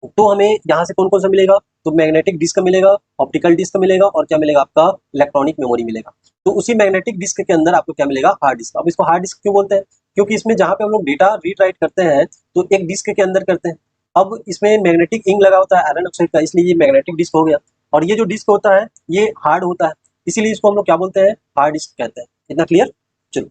तो हमें यहाँ से कौन कौन सा मिलेगा? तो मैग्नेटिक डिस्क मिलेगा, ऑप्टिकल डिस्क मिलेगा, और क्या मिलेगा? आपका इलेक्ट्रॉनिक मेमोरी मिलेगा। तो उसी मैग्नेटिक डिस्क के अंदर आपको क्या मिलेगा? Hard disk. अब इसको हार्ड डिस्क क्यों बोलते हैं? क्योंकि इसमें जहाँ पे हम लोग डेटा रीड राइट करते हैं तो एक डिस्क के अंदर करते हैं। अब इसमें मैग्नेटिक इंक लगा होता है आयरन ऑक्साइड का, इसलिए ये मैग्नेटिक डिस्क हो गया। और ये जो डिस्क होता है ये हार्ड होता है, इसीलिए इसको हम लोग क्या बोलते हैं? हार्ड डिस्क कहते हैं। इतना क्लियर? चलो,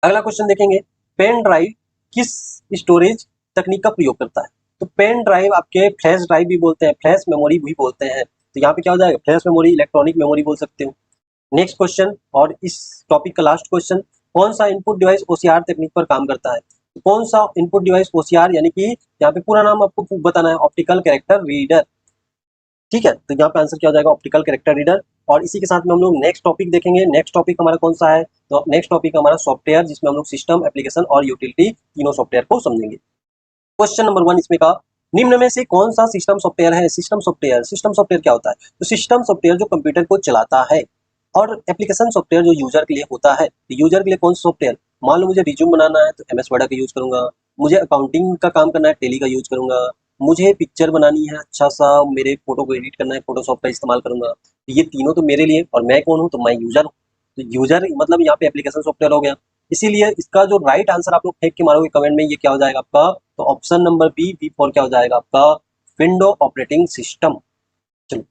अगला क्वेश्चन देखेंगे, पेन ड्राइव किस स्टोरेज तकनीक का प्रयोग करता है? तो पेन ड्राइव आपके फ्लैश ड्राइव भी बोलते हैं, फ्लैश मेमोरी भी बोलते हैं। तो यहाँ पे क्या हो जाएगा? फ्लैश मेमोरी, इलेक्ट्रॉनिक मेमोरी बोल सकते हो। नेक्स्ट क्वेश्चन, और इस टॉपिक का लास्ट क्वेश्चन, कौन सा इनपुट डिवाइस ओसीआर तकनीक पर काम करता है? तो कौन सा इनपुट डिवाइस ओसीआर, यानी कि यहाँ पे पूरा नाम आपको बताना है, ऑप्टिकल कैरेक्टर रीडर। ठीक है, तो यहाँ पे आंसर क्या हो जाएगा? Optical character reader. और इसी के साथ में हम लोग नेक्स्ट टॉपिक देखेंगे। नेक्स्ट टॉपिक हमारा कौन सा है? तो नेक्स्ट टॉपिक हमारा सॉफ्टवेयर, जिसमें हम लोग सिस्टम, एप्लीकेशन और यूटिलिटी तीनों सॉफ्टवेयर को समझेंगे। क्वेश्चन नंबर 1 इसमें का, निम्न में से कौन सा सिस्टम सॉफ्टवेयर है? सिस्टम सॉफ्टवेयर, सिस्टम सॉफ्टवेयर क्या होता है? तो सिस्टम सॉफ्टवेयर जो कंप्यूटर को चलाता है। और एप्लीकेशन सॉफ्टवेयर जो यूजर के लिए होता है। तो यूजर के लिए कौन सा सॉफ्टवेयर? मान लो मुझे रिज्यूम बनाना है तो एमएस वर्ड का यूज करूंगा। मुझे अकाउंटिंग का काम करना है, टेली का यूज करूंगा। मुझे पिक्चर बनानी है अच्छा सा, मेरे फोटो को एडिट करना है, फोटोशॉप का इस्तेमाल करूंगा। तो ये तीनों तो मेरे लिए, और मैं कौन हूँ? तो मैं यूजर हूँ। तो यूजर मतलब यहाँ पे एप्लीकेशन सॉफ्टवेयर हो गया। इसीलिए इसका जो राइट आंसर आप लोग फेंक के मारोगे कमेंट में, ये क्या हो जाएगा आपका? तो ऑप्शन नंबर बी फॉर क्या हो जाएगा आपका? Window operating system. चलो,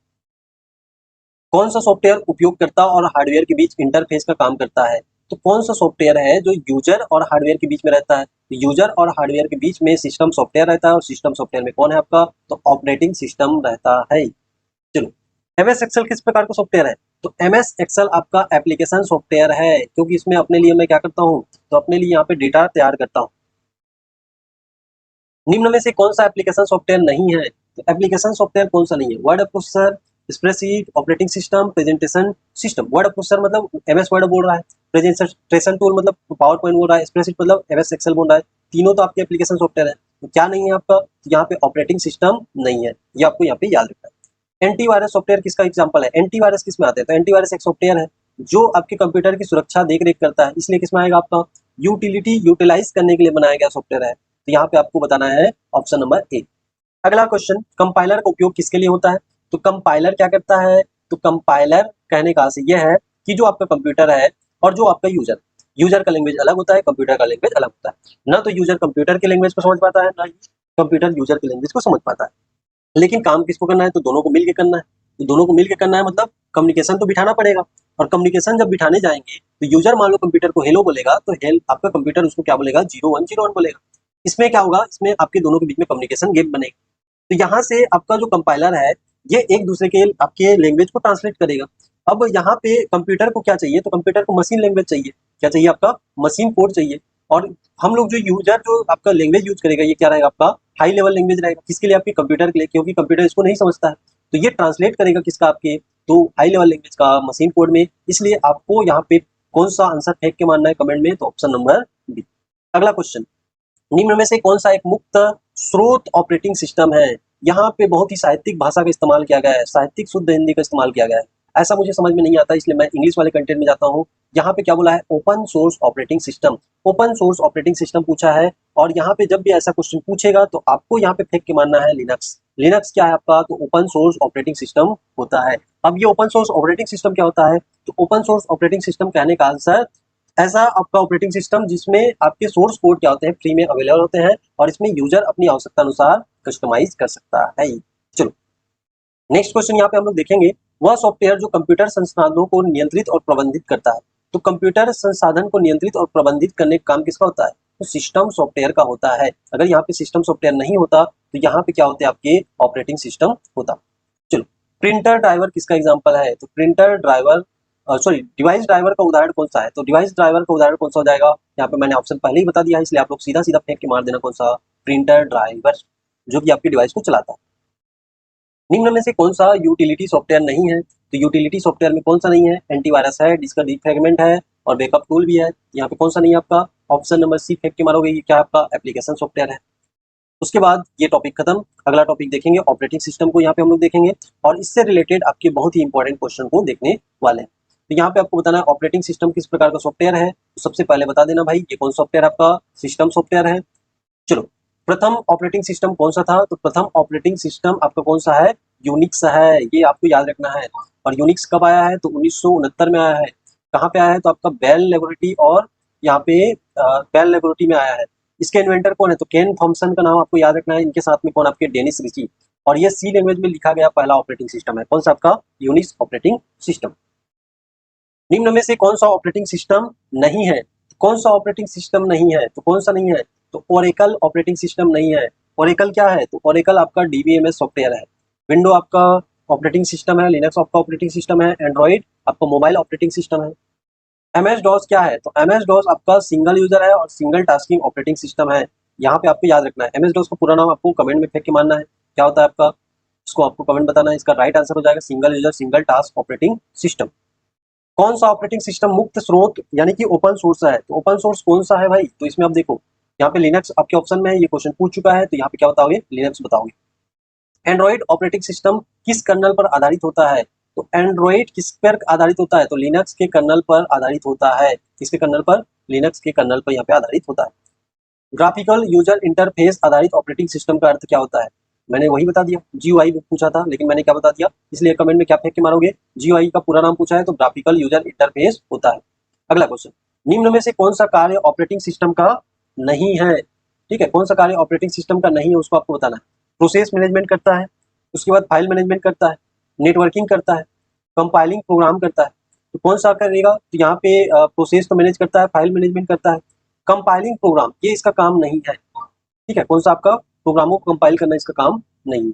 कौन सा सॉफ्टवेयर उपयोगकर्ता और हार्डवेयर के बीच इंटरफेस का काम करता है? तो कौन सा सॉफ्टवेयर है जो यूजर और हार्डवेयर के बीच में रहता है? तो यूजर और हार्डवेयर के बीच में सिस्टम सॉफ्टवेयर रहता है। और सिस्टम सॉफ्टवेयर में कौन है आपका? तो ऑपरेटिंग सिस्टम रहता है। चलो, एमएस एक्सेल किस प्रकार का सॉफ्टवेयर है? तो एमएस एक्सेल आपका एप्लीकेशन सॉफ्टवेयर है, क्योंकि इसमें अपने लिए मैं क्या करता हूँ? तो अपने लिए यहाँ पे डेटा तैयार करता हूँ। निम्न में से कौन सा एप्लीकेशन सॉफ्टवेयर नहीं है? तो एप्लीकेशन सॉफ्टवेयर कौन सा नहीं है? Word processor, spreadsheet, operating system, presentation system. Word processor मतलब एमएस वर्ड बोल रहा है, प्रेजेंटेशन टूल मतलब पावर पॉइंट बोल रहा है, स्प्रेडशीट मतलब एमएस एक्सेल बोल रहा है। तीनों तो आपके एप्लीकेशन सॉफ्टवेयर है। तो क्या नहीं है आपका? तो यहाँ पे ऑपरेटिंग सिस्टम नहीं है, ये आपको यहाँ पे याद रखना है। एंटीवायरस सॉफ्टवेयर किसका एग्जाम्पल है? एंटीवायरस किस में आते हैं? तो एंटीवायरस एक सॉफ्टवेयर है जो आपके कंप्यूटर की सुरक्षा देख रेख करता है, इसलिए किस में आएगा आपका? यूटिलिटी यूटिलाइज करने के लिए बनाया गया सॉफ्टवेयर है। तो यहाँ पे आपको बताना है ऑप्शन नंबर ए। अगला क्वेश्चन, कंपाइलर का उपयोग किसके लिए होता है? तो कंपाइलर क्या करता है? तो कंपाइलर कहने का अर्थ यह है कि जो आपका कंप्यूटर है और जो आपका यूजर का लैंग्वेज अलग होता है, कंप्यूटर का लैंग्वेज अलग होता है। ना तो यूजर कंप्यूटर के लैंग्वेज को समझ पाता है, ना ही कंप्यूटर यूजर के लैंग्वेज को समझ पाता है। लेकिन काम किसको करना है? तो दोनों को मिलकर करना है। तो दोनों को मिलकर करना है मतलब कम्युनिकेशन तो बिठाना पड़ेगा। और कम्युनिकेशन जब बिठाने जाएंगे तो यूजर मान लो कंप्यूटर को हेलो बोलेगा, तो हेल आपका कंप्यूटर उसको क्या बोलेगा? 0101 बोलेगा। इसमें क्या होगा? इसमें आपके दोनों के बीच में कम्युनिकेशन गैप बनेगा। तो यहाँ से आपका जो कंपाइलर है ये एक दूसरे के आपके लैंग्वेज को ट्रांसलेट करेगा। अब यहाँ पे कंप्यूटर को क्या चाहिए? तो कंप्यूटर को मशीन लैंग्वेज चाहिए। क्या चाहिए आपका? मशीन कोड चाहिए। और हम लोग जो यूजर जो आपका लैंग्वेज यूज करेगा, ये क्या रहेगा आपका? हाई लेवल लैंग्वेज रहेगा। किसके लिए? आपके कंप्यूटर के लिए, क्योंकि कंप्यूटर इसको नहीं समझता है। तो ये ट्रांसलेट करेगा किसका? आपके तो हाई लेवल लैंग्वेज का मशीन कोड में। इसलिए आपको यहाँ पे कौन सा आंसर फेंक के मानना है कमेंट में? तो ऑप्शन नंबर बी। अगला क्वेश्चन, निम्न में से कौन सा एक मुक्त स्रोत ऑपरेटिंग सिस्टम है? यहाँ पे बहुत ही साहित्यिक भाषा का इस्तेमाल किया गया है, साहित्यिक शुद्ध हिंदी का इस्तेमाल किया गया है। ऐसा मुझे समझ में नहीं आता, इसलिए मैं इंग्लिश वाले कंटेंट में जाता हूँ। यहाँ पे क्या बोला है? Open source operating system. Open source operating system पूछा है। और यहाँ पे जब भी ऐसा क्वेश्चन पूछेगा तो आपको यहाँ पे फेंक के मानना है लिनक्स। लिनक्स क्या है आपका? तो ओपन सोर्स ऑपरेटिंग सिस्टम होता है। अब ये ओपन सोर्स ऑपरेटिंग सिस्टम क्या होता है? तो ओपन सोर्स ऑपरेटिंग सिस्टम कहने का आंसर, ऐसा आपका ऑपरेटिंग सिस्टम जिसमें आपके सोर्स कोड क्या होते हैं? फ्री में अवेलेबल होते हैं, और इसमें यूजर अपनी आवश्यकता अनुसार कस्टमाइज कर सकता है। चलो, नेक्स्ट क्वेश्चन यहाँ पे हम लोग देखेंगे, वह सॉफ्टवेयर जो कंप्यूटर संसाधनों को नियंत्रित और प्रबंधित करता है। तो कंप्यूटर संसाधन को नियंत्रित और प्रबंधित करने का काम किसका होता है? तो सिस्टम सॉफ्टवेयर का होता है। अगर यहाँ पे सिस्टम सॉफ्टवेयर नहीं होता तो यहाँ पे क्या होते? आपके ऑपरेटिंग सिस्टम होता। चलो, प्रिंटर ड्राइवर किसका एग्जाम्पल है? तो printer driver sorry device driver का उदाहरण कौन सा है, तो डिवाइस ड्राइवर का उदाहरण कौन सा हो जाएगा, यहाँ पे मैंने ऑप्शन पहले ही बता दिया है, इसलिए आप लोग सीधा सीधा फेंक के मार देना कौन सा, प्रिंटर ड्राइवर, जो कि आपके डिवाइस को चलाता है। निम्न में से कौन सा यूटिलिटी सॉफ्टवेयर नहीं है, तो यूटिलिटी सॉफ्टवेयर में कौन सा नहीं है, एंटीवायरस है, डिस्क डिफ्रैगमेंट है और बैकअप टूल भी है। यहाँ पे कौन सा नहीं है आपका, ऑप्शन नंबर सी फेंक के मारोगे, ये क्या आपका एप्लीकेशन सॉफ्टवेयर है। उसके बाद ये टॉपिक खत्म, अगला टॉपिक देखेंगे ऑपरेटिंग सिस्टम को, यहाँ पे हम लोग देखेंगे और इससे रिलेटेड आपके बहुत ही इंपॉर्टेंट क्वेश्चन को देखने वाले हैं। तो यहाँ पे आपको बताना है ऑपरेटिंग सिस्टम किस प्रकार का सॉफ्टवेयर है, तो सबसे पहले बता देना भाई ये कौन सॉफ्टवेयर आपका सिस्टम सॉफ्टवेयर है। चलो, प्रथम ऑपरेटिंग सिस्टम कौन सा था, तो प्रथम ऑपरेटिंग सिस्टम आपका कौन सा है, यूनिक्स है, ये आपको याद रखना है। और यूनिक्स कब आया है, तो 1969 में आया है। कहाँ पे आया है, तो आपका बेल लेबोरेटरी और यहाँ पे बेल लेबोरेटरी में आया है। इसके इन्वेंटर कौन है, तो केन थॉमसन का नाम आपको याद रखना है। इनके साथ में कौन, आपके डेनिस रिची। और ये सी लैंग्वेज में लिखा गया पहला ऑपरेटिंग सिस्टम है, कौन सा आपका, यूनिक्स ऑपरेटिंग सिस्टम। निम्न में से कौन सा ऑपरेटिंग सिस्टम नहीं है, कौन सा ऑपरेटिंग सिस्टम नहीं है, तो कौन सा नहीं है, तो ओरेकल ऑपरेटिंग सिस्टम नहीं है। ओरेकल क्या है, तो ओरेकल आपका डीबीएमएस सॉफ्टवेयर है। विंडो आपका ऑपरेटिंग सिस्टम है, लिनक्स आपका ऑपरेटिंग सिस्टम है, एंड्रॉइड आपका मोबाइल ऑपरेटिंग सिस्टम है। एमएस डॉस क्या है, तो एमएस डॉस आपका सिंगल यूजर है और सिंगल टास्किंग ऑपरेटिंग सिस्टम है। यहाँ पे आपको याद रखना है, एमएस डॉस का पूरा नाम आपको कमेंट में फेंक के मानना है, क्या होता है आपका, इसको आपको कमेंट बताना है। इसका राइट आंसर हो जाएगा single user single task operating system. कौन सा ऑपरेटिंग सिस्टम मुक्त स्रोत यानी कि ओपन सोर्स है, तो ओपन सोर्स कौन सा है भाई, तो इसमें आप देखो यहाँ पे लिनक्स आपके ऑप्शन में है, ये क्वेश्चन पूछ चुका है, तो यहाँ पे क्या बताओगे, लिनक्स बताओगे। एंड्रॉइड ऑपरेटिंग सिस्टम किस कर्नल पर आधारित होता है, तो एंड्रॉइड किस पर आधारित होता है, तो लिनक्स के कर्नल पर आधारित होता है। किसके कर्नल पर, लिनक्स के कर्नल पर यहाँ पे आधारित होता है। ग्राफिकल यूजर इंटरफेस आधारित ऑपरेटिंग सिस्टम का अर्थ क्या होता है, मैंने वही बता दिया, जीयूआई पूछा था लेकिन मैंने क्या बता दिया, इसलिए कमेंट में क्या फेंक के मारोगे, जीयूआई का पूरा नाम पूछा है तो ग्राफिकल यूजर इंटरफेस होता है। अगला क्वेश्चन, निम्न में से कौन सा कार्य ऑपरेटिंग सिस्टम का नहीं है, ठीक है, कौन सा कार्य ऑपरेटिंग सिस्टम का नहीं है उसको आपको बताना है। प्रोसेस मैनेजमेंट करता है, उसके बाद फाइल मैनेजमेंट करता है, नेटवर्किंग करता है, कंपाइलिंग प्रोग्राम करता है, तो कौन सा करेगा, तो यहाँ पे प्रोसेस तो मैनेज करता है, फाइल मैनेजमेंट करता है, कंपाइलिंग प्रोग्राम ये इसका काम नहीं है, ठीक है, कौन सा आपका, प्रोग्रामों को कंपाइल करना इसका काम नहीं है।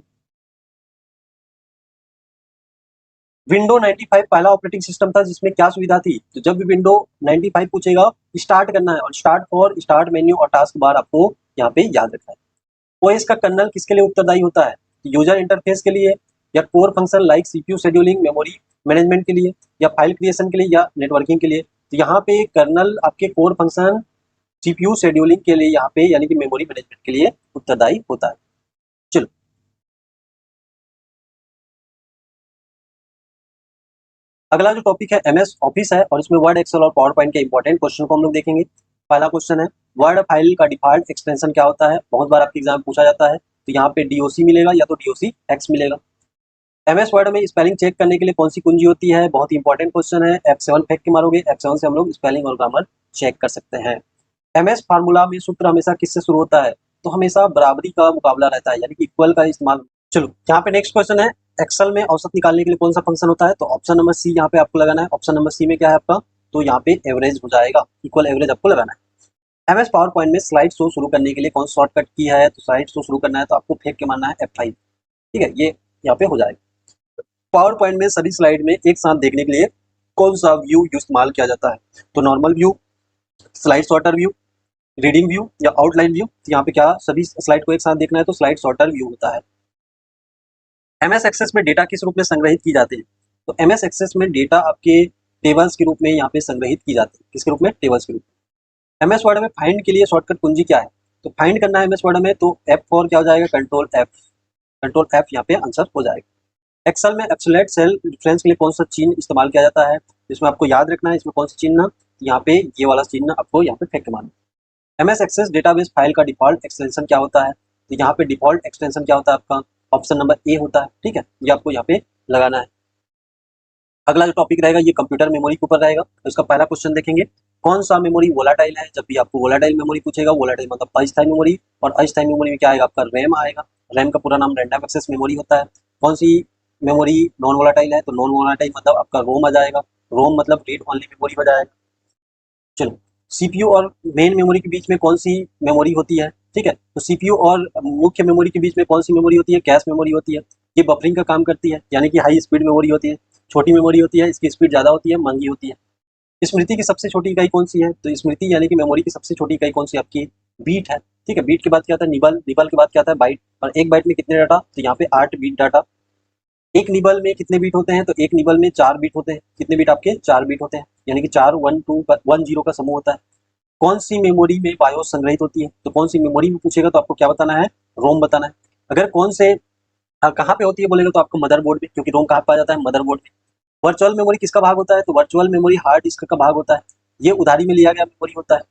विंडो 95 पहला ऑपरेटिंग सिस्टम था जिसमें क्या सुविधा थी, तो जब भी विंडो 95 पूछेगा स्टार्ट करना है और स्टार्ट फॉर स्टार्ट मेन्यू और टास्क बार आपको यहाँ पे याद रखना है। ओएस का कर्नल किसके लिए उत्तरदायी होता है, यूजर इंटरफेस के लिए, या core function like CPU scheduling, memory management के लिए, या फाइल क्रिएशन के लिए, या नेटवर्किंग के लिए। तो यहाँ पे कर्नल आपके कोर फंक्शन सीपीयू शेड्यूलिंग के लिए यहाँ पे यानी कि मेमोरी मैनेजमेंट के लिए उत्तरदायी होता है। चलो, अगला जो टॉपिक है एमएस ऑफिस है और इसमें वर्ड एक्सेल और पावर पॉइंट के इंपॉर्टेंट क्वेश्चन को हम लोग देखेंगे। पहला क्वेश्चन है, वर्ड फाइल का डिफॉल्ट एक्सटेंशन क्या होता है, बहुत बार आपके एग्जाम पूछा जाता है, तो यहाँ पे डीओसी मिलेगा या तो डीओसी एक्स मिलेगा। एमएस वर्ड में स्पेलिंग चेक करने के लिए कौन सी कुंजी होती है, बहुत ही इंपॉर्टेंट क्वेश्चन है, F7 फेंक के मारोगे, F7 से हम लोग स्पेलिंग और ग्रामर चेक कर सकते हैं। एमएस फार्मूला में सूत्र हमेशा किससे शुरू होता है, तो हमेशा बराबरी का मुकाबला रहता है यानी कि इक्वल का इस्तेमाल। चलो, यहाँ पे नेक्स्ट क्वेश्चन है, एक्सेल में औसत निकालने के लिए कौन सा फंक्शन होता है, तो ऑप्शन नंबर सी यहाँ पे आपको लगाना है। ऑप्शन नंबर सी में क्या है आपका, तो यहाँ पे एवरेज हो जाएगा, इक्वल एवरेज आपको लगाना है। एमएस पावर पॉइंट में स्लाइड शो शुरू करने के लिए कौन शॉर्टकट की है, तो स्लाइड शो शुरू करना है तो आपको फेंक के मारना है F5, ठीक है, ये यहाँ पे हो जाएगा। पावर पॉइंट में सभी स्लाइड में एक साथ देखने के लिए कौन सा व्यू इस्तेमाल किया जाता है, तो normal view, slide sorter view, reading view या आउटलाइन व्यू। तो यहाँ पे क्या सभी स्लाइड को एक साथ देखना है तो स्लाइड सॉर्टर व्यू होता है। एमएस एक्सेस में डेटा किस रूप में संग्रहित की जाती है, तो एमएस एक्सेस में डेटा आपके टेबल्स के रूप में यहाँ पे संग्रहित की जाती है, किसके रूप में, टेबल्स के रूप में। एमएस वर्ड में फाइंड के लिए शॉर्टकट कुंजी क्या है, तो फाइंड करना है एमएस वर्ड में तो F4 क्या हो जाएगा, कंट्रोल F यहाँ पे आंसर हो जाएगा। एक्सेल में एक्सेलेट सेल रेफरेंस के लिए कौन सा चिन्ह इस्तेमाल किया जाता है, इसमें आपको याद रखना है, इसमें कौन सा चिन्ह, यहाँ पे ये वाला चिन्ह आपको यहाँ पे फेंक मारना। एमएस एक्सेस डेटाबेस फाइल का डिफॉल्ट एक्सटेंशन क्या होता है, तो यहाँ पे डिफॉल्ट एक्सटेंशन क्या होता है आपका, ऑप्शन नंबर ए होता है, ठीक है, ये आपको यहाँ पे लगाना है। अगला जो टॉपिक रहेगा ये कंप्यूटर मेमोरी के ऊपर रहेगा, तो इसका पहला क्वेश्चन देखेंगे, कौन सा मेमोरी वोलाटाइल है, जब भी आपको वोलाटाइल मेमोरी पूछेगा, वोलाटाइल मतलब अस्थायी मेमोरी, और अस्थायी मेमोरी में क्या आएगा आपका, रैम आएगा। रैम का पूरा नाम रैंडम एक्सेस मेमोरी होता है। कौन सी मेमोरी नॉन वोलाटाइल है, तो नॉन वोलाटाइल मतलब आपका रोम आ जाएगा, रोम मतलब रीड ओनली मेमोरी हो जाएगा। चलो, सीपीयू और मेन मेमोरी के बीच में कौन सी मेमोरी होती है, ठीक है, तो सीपीयू और मुख्य मेमोरी के बीच में कौन सी मेमोरी होती है, कैश मेमोरी होती है, ये बफरिंग का काम करती है यानी कि हाई स्पीड मेमोरी होती है। छोटी मेमोरी होती है, इसकी स्पीड ज़्यादा होती है, महंगी होती है। स्मृति की सबसे छोटी इकाई कौन सी है? तो स्मृति यानी कि मेमोरी की सबसे छोटी इकाई कौन सी आपकी? बीट है। ठीक है, बीट के बाद क्या आता है? निबल, निबल के बाद क्या आता है? बाइट। और एक बाइट में कितने डाटा? तो यहाँ पे 8 बीट डाटा। एक निबल में कितने बीट होते हैं? तो एक निबल में 4 बीट होते हैं। कितने बीट आपके? 4 बीट होते हैं, यानी कि 4 1 2 1 0 का समूह होता है। कौन सी मेमोरी में बायोस संग्रहित होती है? तो कौन सी मेमोरी में पूछेगा तो आपको क्या बताना है? रोम बताना है। अगर कौन से कहाँ पे होती है बोलेगा तो आपको मदरबोर्ड में, क्योंकि रोम कहाँ पे आ जाता है? मदरबोर्ड में। वर्चुअल मेमोरी किसका भाग होता है? तो वर्चुअल मेमोरी हार्ड डिस्क का भाग होता है। ये उधारी में लिया गया मेमोरी होता है।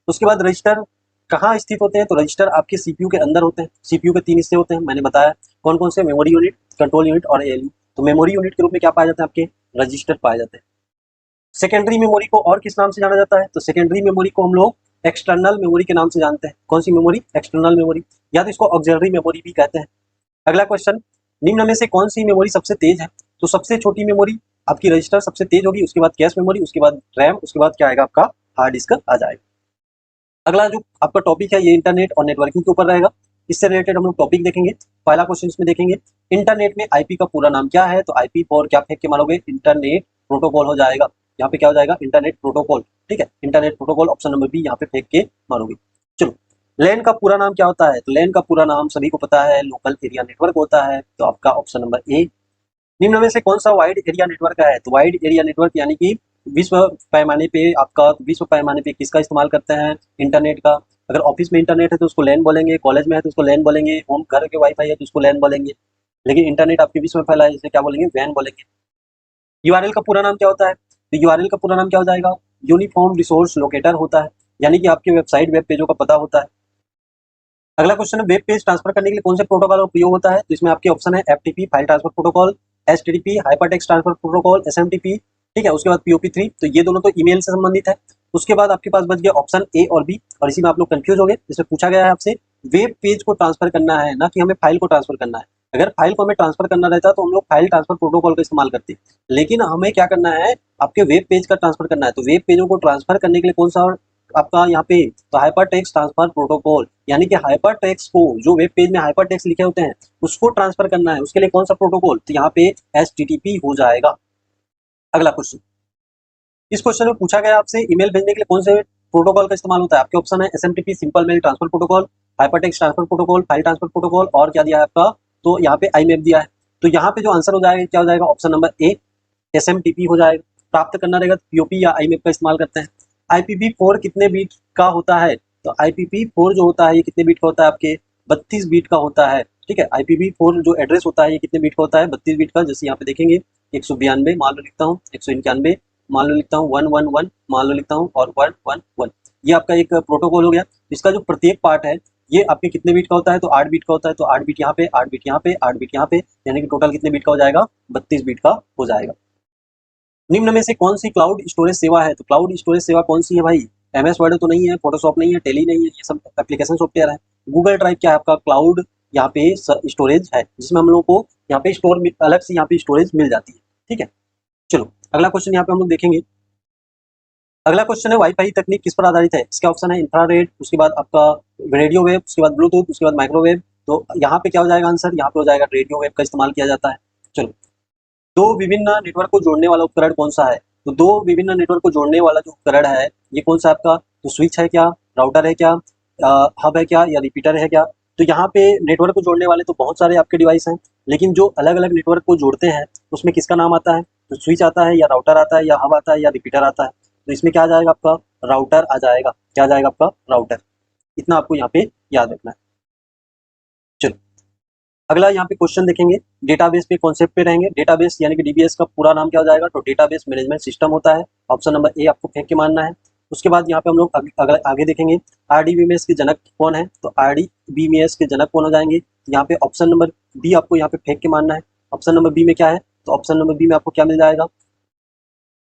उसके बाद रजिस्टर कहाँ स्थित होते हैं? तो रजिस्टर आपके सीपीयू के अंदर होते हैं। सीपीयू के 3 हिस्से होते हैं, मैंने बताया कौन कौन से? मेमोरी यूनिट, कंट्रोल यूनिट और एएलयू। तो मेमोरी यूनिट के रूप में क्या पाए जाते हैं? आपके रजिस्टर पाए जाते हैं। सेकेंडरी मेमोरी को और किस नाम से जाना जाता है? तो सेकेंडरी मेमोरी को हम लोग एक्सटर्नल मेमोरी के नाम से जानते हैं। कौन सी मेमोरी? एक्सटर्नल मेमोरी, या तो इसको ऑक्सिलरी मेमोरी भी कहते हैं। अगला क्वेश्चन, निम्न में से कौन सी मेमोरी सबसे तेज है? तो सबसे छोटी मेमोरी आपकी रजिस्टर सबसे तेज होगी, उसके बाद कैश मेमोरी, उसके बाद रैम, उसके बाद क्या आएगा? आपका हार्ड डिस्क आ जाएगा। अगला जो आपका टॉपिक है ये इंटरनेट और नेटवर्किंग के ऊपर रहेगा। इससे रिलेटेड हम लोग टॉपिक देखेंगे। पहला क्वेश्चन इसमें देखेंगे, इंटरनेट में आईपी का पूरा नाम क्या है? तो आईपी फॉर क्या फेंक के मारोगे? इंटरनेट प्रोटोकॉल हो जाएगा। यहाँ पे क्या हो जाएगा? Internet protocol. ठीक है, internet protocol option number B यहाँ पे फेंक के मारोगे। चलो, लैन का पूरा नाम क्या होता है? तो लैन का पूरा नाम सभी को पता है, लोकल एरिया नेटवर्क होता है। तो आपका ऑप्शन नंबर ए। निम्न में से कौन सा वाइड एरिया नेटवर्क है? तो वाइड एरिया नेटवर्क यानी कि विश्व पैमाने पे आपका, विश्व पैमाने पे किसका इस्तेमाल करते हैं? इंटरनेट का। अगर ऑफिस में इंटरनेट है तो उसको लैन बोलेंगे, कॉलेज में है तो उसको लैन बोलेंगे, होम घर के वाईफाई है तो उसको लैन बोलेंगे। लेकिन इंटरनेट आपके विश्व में फैला है, इसे क्या बोलेंगे? वैन बोलेंगे। यूआरएल का पूरा नाम क्या होता है? तो यूआरएल का पूरा नाम क्या हो जाएगा? यूनिफॉर्म रिसोर्स लोकेटर होता है, यानी कि आपके वेबसाइट वेब पेजों का पता होता है। अगला क्वेश्चन है, वेब पेज ट्रांसफर करने के लिए कौन से प्रोटोकॉल का प्रयोग होता है? तो इसमें आपके ऑप्शन है FTP file transfer protocol, HTTP hypertext transfer protocol, SMTP. ठीक है, उसके बाद पीओपी3। तो ये दोनों तो ईमेल से संबंधित है। उसके बाद आपके पास बच गया ऑप्शन ए और बी, और इसी में आप लोग कंफ्यूज हो गए। इसमें पूछा गया है आपसे वेब पेज को ट्रांसफर करना है, ना कि हमें फाइल को ट्रांसफर करना है। अगर फाइल को हमें ट्रांसफर करना रहता तो हम लोग फाइल ट्रांसफर प्रोटोकॉल का इस्तेमाल करते, लेकिन हमें क्या करना है? आपके वेब पेज का ट्रांसफर करना है। तो वेब पेजों को ट्रांसफर करने के लिए कौन सा आपका यहाँ पे? तो हाइपर टेक्स्ट ट्रांसफर प्रोटोकॉल, यानी कि हाइपर टेक्स्ट को, जो वेब पेज में हाइपर टेक्स्ट लिखे होते हैं उसको ट्रांसफर करना है, उसके लिए कौन सा प्रोटोकॉल? तो यहाँ पे एचटीटीपी हो जाएगा। अगला क्वेश्चन, इस क्वेश्चन में पूछा गया आपसे ईमेल भेजने के लिए कौन से प्रोटोकॉल का इस्तेमाल होता है? आपके ऑप्शन है SMTP simple mail transfer protocol, hypertext transfer protocol, file transfer protocol, और क्या दिया है आपका? तो यहाँ पे आईमेप दिया है। तो यहाँ पे जो आंसर हो जाएगा क्या हो जाएगा? ऑप्शन नंबर ए एसएमटीपी हो जाएगा। प्राप्त करना रहेगा तो पीओपी या आईमेप का इस्तेमाल करते हैं। IPv4 कितने बीट का होता है? तो IPv4 जो होता है ये कितने बीट का होता है? आपके 32 बीट का होता है। ठीक है, IPv4 जो एड्रेस होता है ये कितने बीट का होता है? 32 बीट का। जैसे यहाँ पे देखेंगे 192 मान लो लिखता हूँ, 191 मान लो लिखता हूँ, 111 मान लो लिखता हूँ, और 111। ये आपका एक प्रोटोकॉल हो गया। इसका जो प्रत्येक पार्ट है ये आपके कितने बीट का होता है? तो 8 बीट का होता है। तो 8 बीट यहाँ पे, 8 बीट यहाँ पे, 8 बीट यहाँ पे, यानी कि टोटल कितने बीट का हो जाएगा? 32 बीट का हो जाएगा। निम्न में से कौन सी क्लाउड स्टोरेज सेवा है? तो क्लाउड स्टोरेज सेवा कौन सी है भाई? एमएस वर्ड तो नहीं है, फोटोशॉप नहीं है, टेली नहीं है, ये सब एप्लीकेशन सॉफ्टवेयर है। गूगल ड्राइव क्या है आपका? क्लाउड यहाँ पे स्टोरेज है, जिसमें हम लोग को यहाँ पे अलग से यहाँ पे स्टोरेज मिल जाती है। ठीक है, चलो अगला क्वेश्चन यहाँ पे हम लोग देखेंगे। अगला क्वेश्चन है वाईफाई तकनीक किस पर आधारित है? इसका ऑप्शन है इंफ्रारेड, उसके बाद आपका रेडियो वेव, उसके बाद ब्लूटूथ, उसके बाद माइक्रोवेव। तो यहाँ पे क्या हो जाएगा आंसर? यहाँ पे हो जाएगा रेडियो वेव का इस्तेमाल किया जाता है। चलो, दो विभिन्न नेटवर्क को जोड़ने वाला उपकरण कौन सा है? तो दो विभिन्न नेटवर्क को जोड़ने वाला जो उपकरण है ये कौन सा आपका? तो स्विच है क्या, राउटर है क्या, हब है क्या, या रिपीटर है क्या? तो यहाँ पे नेटवर्क को जोड़ने वाले तो बहुत सारे आपके डिवाइस हैं, लेकिन जो अलग अलग नेटवर्क को जोड़ते हैं उसमें किसका नाम आता है? तो स्विच आता है, या राउटर आता है, या हब आता है, या रिपीटर आता है। तो इसमें क्या आ जाएगा आपका? राउटर आ जाएगा। क्या आ जाएगा आपका? राउटर। इतना आपको यहाँ पे याद रखना है। चलो, अगला यहाँ पे क्वेश्चन देखेंगे, डेटाबेस पे कॉन्सेप्ट पे रहेंगे। डेटाबेस यानी कि डीबीएस का पूरा नाम क्या हो जाएगा? तो डेटाबेस मैनेजमेंट सिस्टम होता है। ऑप्शन नंबर ए आपको फेंक के मानना है। उसके बाद यहाँ पे हम लोग आगे देखेंगे आरडीबीएमएस के जनक कौन है? तो आरडीबीएमएस के जनक कौन हो जाएंगे? यहाँ पे ऑप्शन नंबर बी आपको यहाँ पे फेंक के मानना है। ऑप्शन नंबर बी में क्या है? तो ऑप्शन नंबर बी में आपको क्या मिल जाएगा?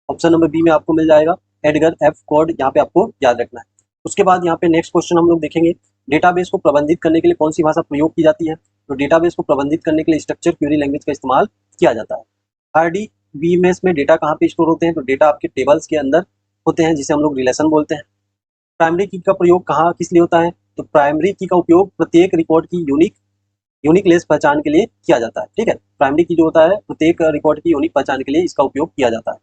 ऑप्शन नंबर बी में आपको मिल जाएगा एडगर एफ कोड, यहाँ पे आपको याद रखना है। उसके बाद यहाँ पे नेक्स्ट क्वेश्चन हम लोग देखेंगे, डेटाबेस को प्रबंधित करने के लिए कौन सी भाषा प्रयोग की जाती है? तो डेटाबेस को प्रबंधित करने के लिए स्ट्रक्चर क्वेरी लैंग्वेज का इस्तेमाल किया जाता है। आरडीबीएमएस में डेटा कहाँ पे स्टोर होते हैं? तो डेटा आपके टेबल्स के अंदर होते हैं, जिसे हम लोग रिलेशन बोलते हैं। प्राइमरी की का प्रयोग कहाँ किस लिए होता है? तो प्राइमरी की का उपयोग प्रत्येक रिकॉर्ड की यूनिक यूनिक लिस्ट पहचान के लिए किया जाता है। ठीक है, प्राइमरी की जो होता है प्रत्येक रिकॉर्ड की यूनिक पहचान के लिए इसका उपयोग किया जाता है।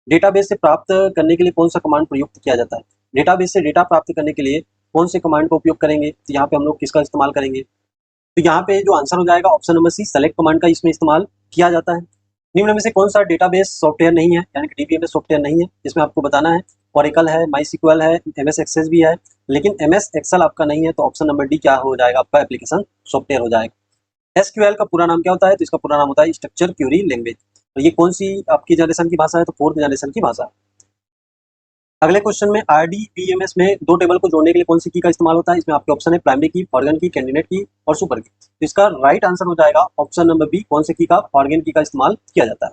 डेटाबेस से प्राप्त करने के लिए कौन सा कमांड प्रयुक्त किया जाता है? डेटाबेस से डेटा प्राप्त करने के लिए कौन से कमांड का उपयोग करेंगे? तो यहाँ पे हम लोग किसका इस्तेमाल करेंगे? तो यहाँ पे जो आंसर हो जाएगा option number C, select command का इसमें इस्तेमाल किया जाता है। निम्न में से कौन सा डेटाबेस सॉफ्टवेयर नहीं है, यानी कि डीबीएमएस सॉफ्टवेयर नहीं है, इसमें आपको बताना है। ओरेकल है, माईसीक्वल है, एमएस एक्सेस भी है, लेकिन एमएस एक्सेल आपका नहीं है, तो ऑप्शन नंबर डी क्या हो जाएगा आपका? एप्लीकेशन सॉफ्टवेयर हो जाएगा। एसक्यूएल का पूरा नाम क्या होता है? तो इसका पूरा नाम होता है स्ट्रक्चर क्यूरी लैंग्वेज। तो ये कौन सी आपकी जनरेशन की भाषा है? तो फोर्थ जनरेशन की भाषा है। अगले क्वेश्चन में आरडीबीएमएस में दो टेबल को जोड़ने के लिए कौन सी की का इस्तेमाल होता है? इसमें आपके ऑप्शन है प्राइमरी की, फॉरगन की, कैंडिडेट की और सुपर की। तो इसका राइट आंसर हो जाएगा ऑप्शन नंबर बी, कौन से की का? फॉरगन की का इस्तेमाल किया जाता है।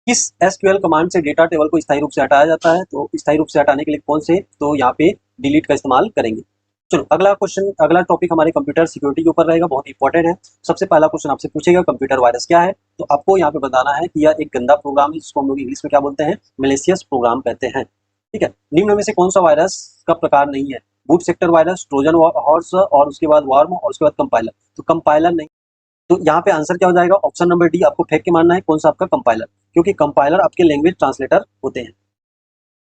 किस एसक्यूएल कमांड से डेटा टेबल को स्थायी रूप से हटाया जाता है? तो स्थायी रूप से हटाने के लिए कौन से? तो यहाँ पे डिलीट का इस्तेमाल करेंगे। चलो अगला क्वेश्चन, अगला टॉपिक हमारे कंप्यूटर सिक्योरिटी के ऊपर रहेगा, बहुत इंपॉर्टेंट है। सबसे पहला क्वेश्चन आपसे पूछेगा कंप्यूटर वायरस क्या है? तो आपको यहाँ पे बताना है कि यह एक गंदा प्रोग्राम है, जिसको हम लोग इंग्लिश में क्या बोलते हैं? मेलिशियस प्रोग्राम कहते हैं। ठीक है, निम्न में से कौन सा वायरस का प्रकार नहीं है? Boot sector virus, Trojan horse और उसके बाद वार्म और उसके बाद कंपाइलर। तो कंपाइलर नहीं, तो यहाँ पे आंसर क्या हो जाएगा? ऑप्शन नंबर डी आपको फेंक के मानना है, कौन सा आपका? कंपाइलर, क्योंकि कंपाइलर आपके लैंग्वेज ट्रांसलेटर होते हैं।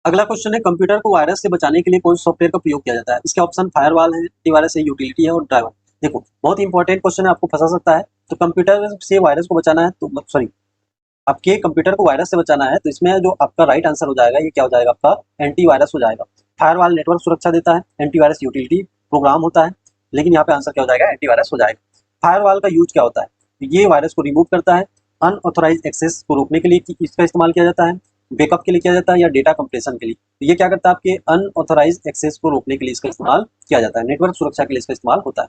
अगला क्वेश्चन है कंप्यूटर को वायरस से बचाने के लिए कौन से सॉफ्टवेयर का प्रयोग किया जाता है? इसके ऑप्शन फायरवॉल है, एंटीवायरस है, यूटिलिटी है और ड्राइवर। देखो बहुत इंपॉर्टेंट क्वेश्चन है, आपको फंसा सकता है। तो कंप्यूटर से वायरस को बचाना है, तो सॉरी, आपके कंप्यूटर को वायरस से बचाना है, तो इसमें जो आपका राइट आंसर हो जाएगा, ये क्या हो जाएगा आपका? एंटीवायरस हो जाएगा। फायरवॉल नेटवर्क सुरक्षा देता है, एंटीवायरस यूटिलिटी प्रोग्राम होता है, लेकिन यहाँ पे आंसर क्या हो जाएगा? एंटीवायरस हो जाएगा। फायरवॉल का यूज क्या होता है? तो ये वायरस को रिमूव करता है, अनऑथोराइज एक्सेस को रोकने के लिए इसका इस्तेमाल किया जाता है, बैकअप के लिए किया जाता है, या डेटा कंप्रेशन के लिए। तो ये क्या करता है? आपके अनऑथोराइज एक्सेस को रोकने के लिए इसका इस्तेमाल किया जाता है, नेटवर्क सुरक्षा के लिए इसका इस्तेमाल होता है।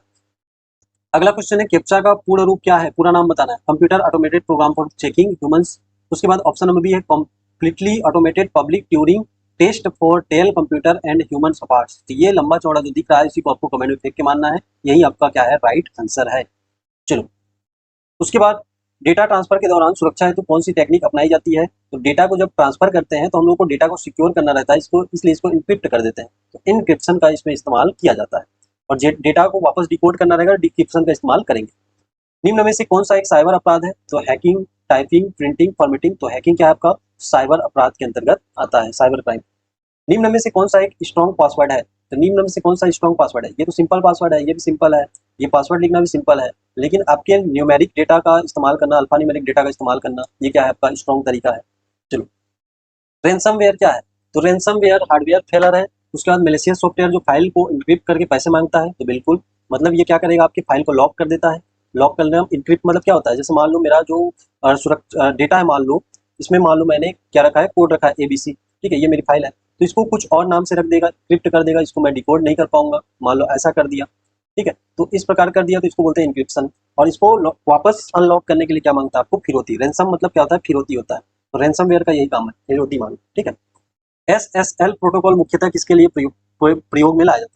अगला क्वेश्चन है कैप्चा का पूर्ण रूप क्या है? पूरा नाम बताना है। Computer automated program for checking humans. उसके बाद ऑप्शन नंबर बी है completely automated public Turing test for tell computer and human parts. तो ये लंबा चौड़ा जो दिख रहा है, इसी को आपको कमेंट में फेंक के मानना है, यही आपका क्या है? राइट आंसर है। चलो उसके बाद डेटा ट्रांसफर के दौरान सुरक्षा हेतु कौन सी टेक्निक अपनाई जाती है? तो डेटा को जब ट्रांसफर करते हैं तो हम लोग को डेटा को सिक्योर करना रहता है, इसको इसलिए इसको इनक्रिप्ट कर देते हैं, तो इनक्रिप्शन का इसमें इस्तेमाल किया जाता है। और डेटा को वापस डिकोड करना रहेगा, डिक्रिप्शन का इस्तेमाल करेंगे। निम्न में से कौन सा एक साइबर अपराध है? तो हैकिंग, टाइपिंग, प्रिंटिंग, फॉर्मेटिंग। तो हैकिंग क्या है आपका? साइबर अपराध के अंतर्गत आता है, साइबर क्राइम। निम्न में से कौन सा एक स्ट्रॉन्ग पासवर्ड है? तो निम्न में से कौन सा स्ट्रॉन्ग पासवर्ड है? ये तो सिंपल पासवर्ड है, ये भी सिंपल है, ये पासवर्ड लिखना भी सिंपल है, लेकिन आपके न्यूमेरिक डेटा का इस्तेमाल करना, अल्फा न्यूमेरिक डेटा का इस्तेमाल करना, ये क्या है? आपका स्ट्रॉन्ग तरीका है। चलो रैंसमवेयर क्या है? तो रैंसमवेयर हार्डवेयर फेलर है। उसके बाद मैलिशियस सॉफ्टवेयर जो फाइल को इंक्रिप्ट करके पैसे मांगता है। तो बिल्कुल, मतलब ये क्या करेगा? आपकी फाइल को लॉक कर देता है। लॉक करना, इंक्रिप्ट मतलब क्या होता है? जैसे मान लो मेरा जो सुरक्षा डेटा है, मान लो इसमें मान लो मैंने क्या रखा है? कोड रखा है ABC। ठीक है, ये मेरी फाइल है, तो इसको कुछ और नाम से रख देगा, क्रिप्ट कर देगा, इसको मैं डिकोड नहीं कर पाऊंगा, मान लो ऐसा कर दिया। ठीक है, तो इस प्रकार कर दिया, तो इसको बोलते हैं इंक्रिप्शन। और इसको वापस अनलॉक करने के लिए क्या मांगता है आपको? फिरौती। रैंसम मतलब क्या होता है? फिरौती होता है। तो रैंसमवेयर का यही काम है, फिरौती मांग। ठीक है, SSL प्रोटोकॉल मुख्यतः किसके लिए प्रयोग में लाया जाता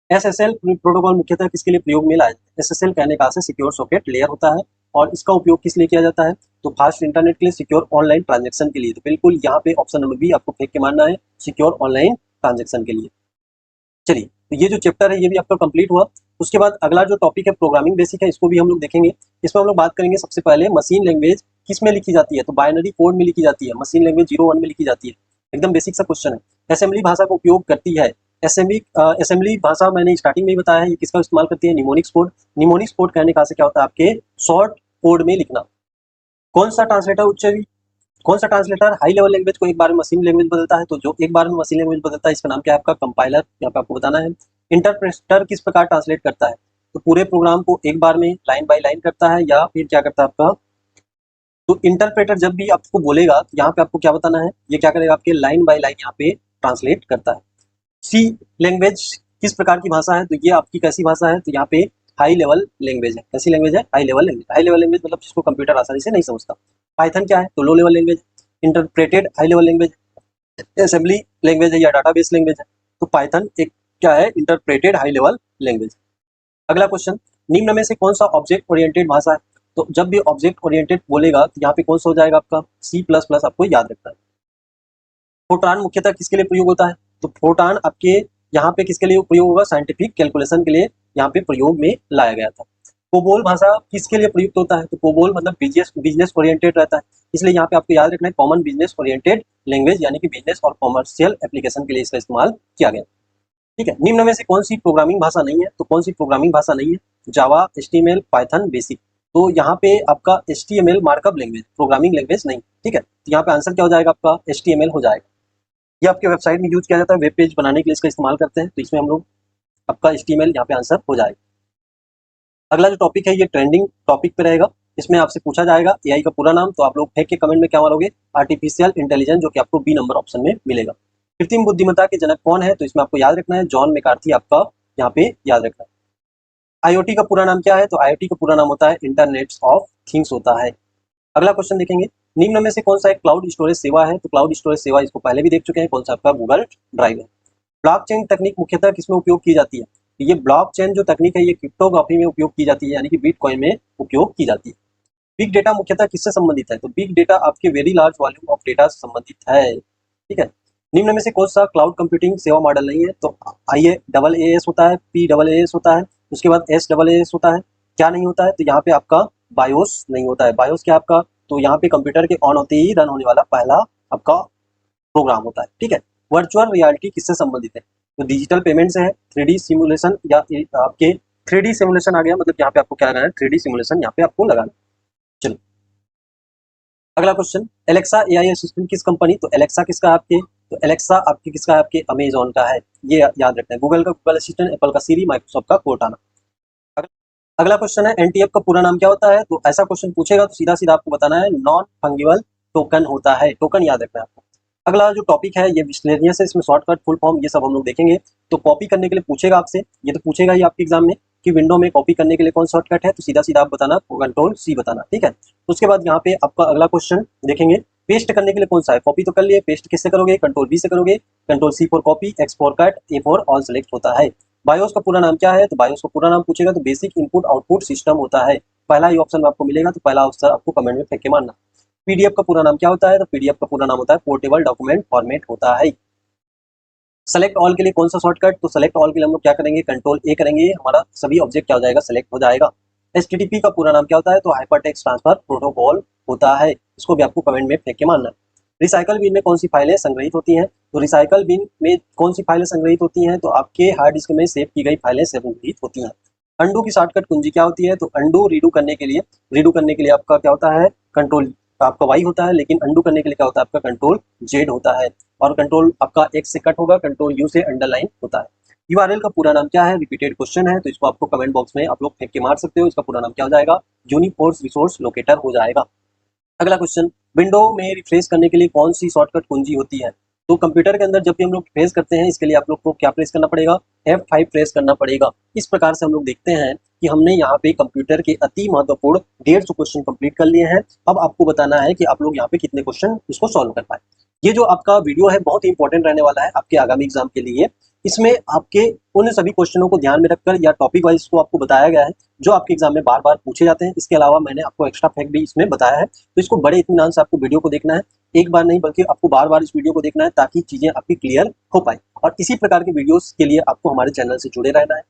है? SSL प्रोटोकॉल मुख्यतः किसके लिए प्रयोग में लाया जाता है? SSL कहने का से सिक्योर सॉकेट लेयर होता है, और इसका उपयोग किस लिए किया जाता है? तो फास्ट इंटरनेट के लिए, सिक्योर ऑनलाइन ट्रांजेक्शन के लिए। तो बिल्कुल यहाँ पे ऑप्शन नंबर बी आपको फेंक के मानना है, सिक्योर ऑनलाइन ट्रांजेक्शन के लिए। चलिए, तो ये जो चैप्टर है ये भी आपका कंप्लीट हुआ। उसके बाद अगला जो टॉपिक है प्रोग्रामिंग बेसिक है, इसको भी हम लोग देखेंगे। इसमें हम लोग बात करेंगे सबसे पहले मशीन लैंग्वेज किस में लिखी जाती है? तो बाइनरी कोड में लिखी जाती है, मशीन लैंग्वेज 01 में लिखी जाती है। एकदम बेसिक सा क्वेश्चन है। असेंबली भाषा का उपयोग करती है। असेंबली भाषा मैंने स्टार्टिंग में ही बताया है, ये किसका इस्तेमाल करती है? Mnemonics code. निमोनिक्स कोड कहने का से क्या होता है? आपके शॉर्ट कोड में लिखना। कौन सा ट्रांसलेटर कौन सा ट्रांसलेटर हाई लेवल लैंग्वेज को एक बार में मशीन लैंग्वेज बदलता है? तो जो एक बार में मशीन लैंग्वेज बदलता है, इसका नाम क्या है? आपका कंपाइलर। यहाँ पे आपको बताना है। इंटरप्रेटर किस प्रकार ट्रांसलेट करता है? तो पूरे प्रोग्राम को एक बार में लाइन बाय लाइन करता है, या फिर क्या करता है आपका? तो इंटरप्रेटर जब भी आपको बोलेगा, तो यहाँ पे आपको क्या बताना है? ये क्या करेगा? आपके लाइन बाय लाइन यहाँ पे ट्रांसलेट करता है। सी लैंग्वेज किस प्रकार की भाषा है? तो ये आपकी कैसी भाषा है? तो यहाँ पे हाई लेवल लैंग्वेज है। कैसी लैंग्वेज है? High level language. High level language मतलब जिसको कंप्यूटर आसानी से नहीं समझता। पाइथन क्या है? तो low level language. Interpreted high level language. Assembly language है या डाटाबेस लैंग्वेज है? तो पाइथन एक क्या है? Interpreted high level language. अगला क्वेश्चन, निम्न में से कौन सा ऑब्जेक्ट ओरिएंटेड भाषा है? तो जब भी ऑब्जेक्ट ओरिएंटेड बोलेगा, तो यहाँ पे कौन सा हो जाएगा आपका? C++ आपको याद रखना है। फोरट्रान मुख्यतः किसके लिए प्रयोग होता है? तो फोरट्रान आपके यहाँ पे किसके लिए प्रयोग होगा? साइंटिफिक कैलकुलेशन के लिए यहाँ पे प्रयोग में लाया गया था। कोबोल भाषा किसके लिए प्रयुक्त होता है? तो कोबोल मतलब बिजनेस ओरिएंटेड रहता है, इसलिए यहाँ पे आपको याद रखना है कॉमन बिजनेस ओरिएंटेड लैंग्वेज, यानी कि बिजनेस और कॉमर्शियल एप्लीकेशन के लिए इसका इस्तेमाल किया गया। ठीक है, निम्न में से कौन सी प्रोग्रामिंग भाषा नहीं है? तो कौन सी प्रोग्रामिंग भाषा नहीं है? जावा, एचटीएमएल, पाइथन, बेसिक। तो यहाँ पे आपका HTML markup language, programming language नहीं। ठीक है, तो यहाँ पे आंसर क्या हो जाएगा आपका? एचटीएमएल हो जाएगा। ये आपके वेबसाइट में यूज किया जाता है, वेब पेज बनाने के लिए इसका इस्तेमाल करते हैं, तो इसमें हम लोग आपका एचटीएमएल यहाँ पे आंसर हो जाएगा। अगला जो टॉपिक है ये ट्रेंडिंग टॉपिक पे रहेगा। इसमें आपसे पूछा जाएगा एआई का पूरा नाम, तो आप लोग फेंक के कमेंट में क्या मारोगे? आर्टिफिशियल इंटेलिजेंस, जो कि आपको बी नंबर ऑप्शन में मिलेगा। कृत्रिम बुद्धिमत्ता के जनक कौन है? तो इसमें आपको याद रखना है जॉन मैकार्थी, आपका यहाँ पे याद रखना है। आईओटी का पूरा नाम क्या है? तो आईओटी का पूरा नाम होता है इंटरनेट ऑफ थिंग्स होता है। अगला क्वेश्चन देखेंगे, निम्न में से कौन सा एक क्लाउड स्टोरेज सेवा है? तो क्लाउड स्टोरेज सेवा इसको पहले भी देख चुके हैं, कौन सा आपका? गूगल ड्राइव है। ब्लॉकचेन तकनीक मुख्यतः किसमें उपयोग की जाती है? तो ये ब्लॉकचेन जो तकनीक है ये क्रिप्टोग्राफी में उपयोग की जाती है, यानी कि बिटकॉइन में उपयोग की जाती है। बिग डेटा मुख्यतः किससे संबंधित है? तो बिग डेटा आपके very large volume of data से संबंधित है। ठीक है, निम्न में से कौन सा क्लाउड कंप्यूटिंग सेवा मॉडल नहीं है? तो IaaS होता है, PaaS होता है, उसके बाद SaaS होता है। क्या नहीं होता है? तो यहाँ पे आपका बायोस नहीं होता है। बायोस क्या आपका? तो यहाँ पे कंप्यूटर के ऑन होते ही रन होने वाला पहला आपका प्रोग्राम होता है। ठीक है, वर्चुअल रियलिटी किससे संबंधित है? तो डिजिटल पेमेंट से है, 3D सिमुलेशन, या आपके 3D सिमुलेशन आ गया, मतलब यहाँ पे आपको क्या लगाना है? 3D सिमुलेशन यहाँ पे आपको लगाना है। चलो अगला क्वेश्चन, एलेक्सा एआई असिस्टेंट किस कंपनी? तो एलेक्सा किसका है आपके? तो एलेक्सा आपके किसका है? आपके अमेजॉन का है, ये याद रखना है। गूगल का गूगल असिस्टेंट, एप्पल का सीरी, माइक्रोसॉफ्ट का कोर्टाना। अगला क्वेश्चन है एनटीएफ का पूरा नाम क्या होता है? तो ऐसा क्वेश्चन पूछेगा तो सीधा सीधा आपको बताना है नॉन फंगिबल टोकन होता है, टोकन याद रखना है आपको। अगला जो टॉपिक है ये मिसलेनियस है, इसमें शॉर्टकट फुल फॉर्म ये सब हम लोग देखेंगे। तो कॉपी करने के लिए पूछेगा आपसे, ये तो पूछेगा ही आपके एग्जाम में कि विंडो में कॉपी करने के लिए कौन शॉर्टकट है, तो सीधा सीधा आप बताना Ctrl+C बताना। ठीक है, तो उसके बाद यहाँ पे आपका अगला क्वेश्चन देखेंगे, पेस्ट करने के लिए कौन सा है? कॉपी तो कर लिए, पेस्ट किससे करोगे? Ctrl+V से करोगे। Ctrl+C for copy, X for cut, A for all select होता है। बायोस का पूरा नाम क्या है? तो बायोस का पूरा नाम पूछेगा तो बेसिक इनपुट आउटपुट सिस्टम होता है। पहला ही ऑप्शन में आपको मिलेगा, तो पहला ऑप्शन आपको कमेंट में फेंक के मारना। पीडीएफ का पूरा नाम क्या होता है? तो पीडीएफ का पूरा नाम होता है पोर्टेबल डॉक्यूमेंट फॉर्मेट होता है। सेलेक्ट ऑल के लिए कौन सा शॉर्टकट? तो सेलेक्ट ऑल के लिए हम लोग क्या करेंगे? Ctrl+A करेंगे, हमारा सभी ऑब्जेक्ट क्या हो जाएगा? सेलेक्ट हो जाएगा। HTTP का पूरा नाम क्या होता है? तो हाइपरटेक्स्ट ट्रांसफर प्रोटोकॉल होता है, इसको भी आपको कमेंट में फेंक के मारना है। रिसाइकल बिन में कौन सी फाइलें संग्रहित होती हैं? तो रिसाइकल बिन में कौन सी फाइलें संग्रहित होती हैं? तो आपके हार्ड डिस्क में सेव की गई फाइलें संग्रहित होती हैं। अंडू की शॉर्टकट कुंजी क्या होती है? तो अंडू रीडू करने के लिए आपका क्या होता है? कंट्रोल आपका वाई होता है, लेकिन अंडू करने के लिए क्या होता है? आपका Ctrl+Z होता है, और कंट्रोल आपका X से कट होगा, Ctrl+U से अंडरलाइन होता है। यूआरएल का पूरा नाम क्या है? रिपीटेड क्वेश्चन है, तो इसको आपको कमेंट बॉक्स में आप लोग फेंक के मार सकते हो। इसका पूरा नाम क्या हो जाएगा? यूनिफोर्स रिसोर्स लोकेटर हो जाएगा। अगला क्वेश्चन, विंडो में रिफ्रेश करने के लिए कौन सी शॉर्टकट कुंजी होती है? तो कंप्यूटर के अंदर जब भी हम लोग रिफ्रेश करते हैं, इसके लिए आप लोग को क्या प्रेस करना पड़ेगा? F5 प्रेस करना पड़ेगा। इस प्रकार से हम लोग देखते हैं कि हमने यहाँ पे कंप्यूटर के अति महत्वपूर्ण 150 क्वेश्चन कंप्लीट कर लिए हैं। अब आपको बताना है कि आप लोग यहाँ पे कितने क्वेश्चन इसको सॉल्व कर पाए। ये जो आपका वीडियो है बहुत ही इंपॉर्टेंट रहने वाला है आपके आगामी एग्जाम के लिए। इसमें आपके उन सभी क्वेश्चनों को ध्यान में रखकर या टॉपिक वाइज को आपको बताया गया है जो आपके एग्जाम में बार बार पूछे जाते हैं। इसके अलावा मैंने आपको एक्स्ट्रा फैक्ट भी इसमें बताया है, तो इसको बड़े इत्मीनान से आपको वीडियो को देखना है। एक बार नहीं बल्कि आपको बार बार इस वीडियो को देखना है, ताकि चीजें आपकी क्लियर हो पाए। और इसी प्रकार के वीडियोस के लिए आपको हमारे चैनल से जुड़े रहना है।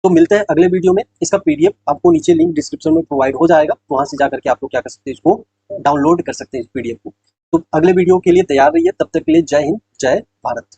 तो मिलते हैं अगले वीडियो में। इसका पीडीएफ आपको नीचे लिंक डिस्क्रिप्शन में प्रोवाइड हो जाएगा, तो वहां से जाकर के आप लोग क्या कर सकते हैं? इसको डाउनलोड कर सकते हैं इस पीडीएफ को। तो अगले वीडियो के लिए तैयार रहिए, तब तक के लिए जय हिंद, जय भारत।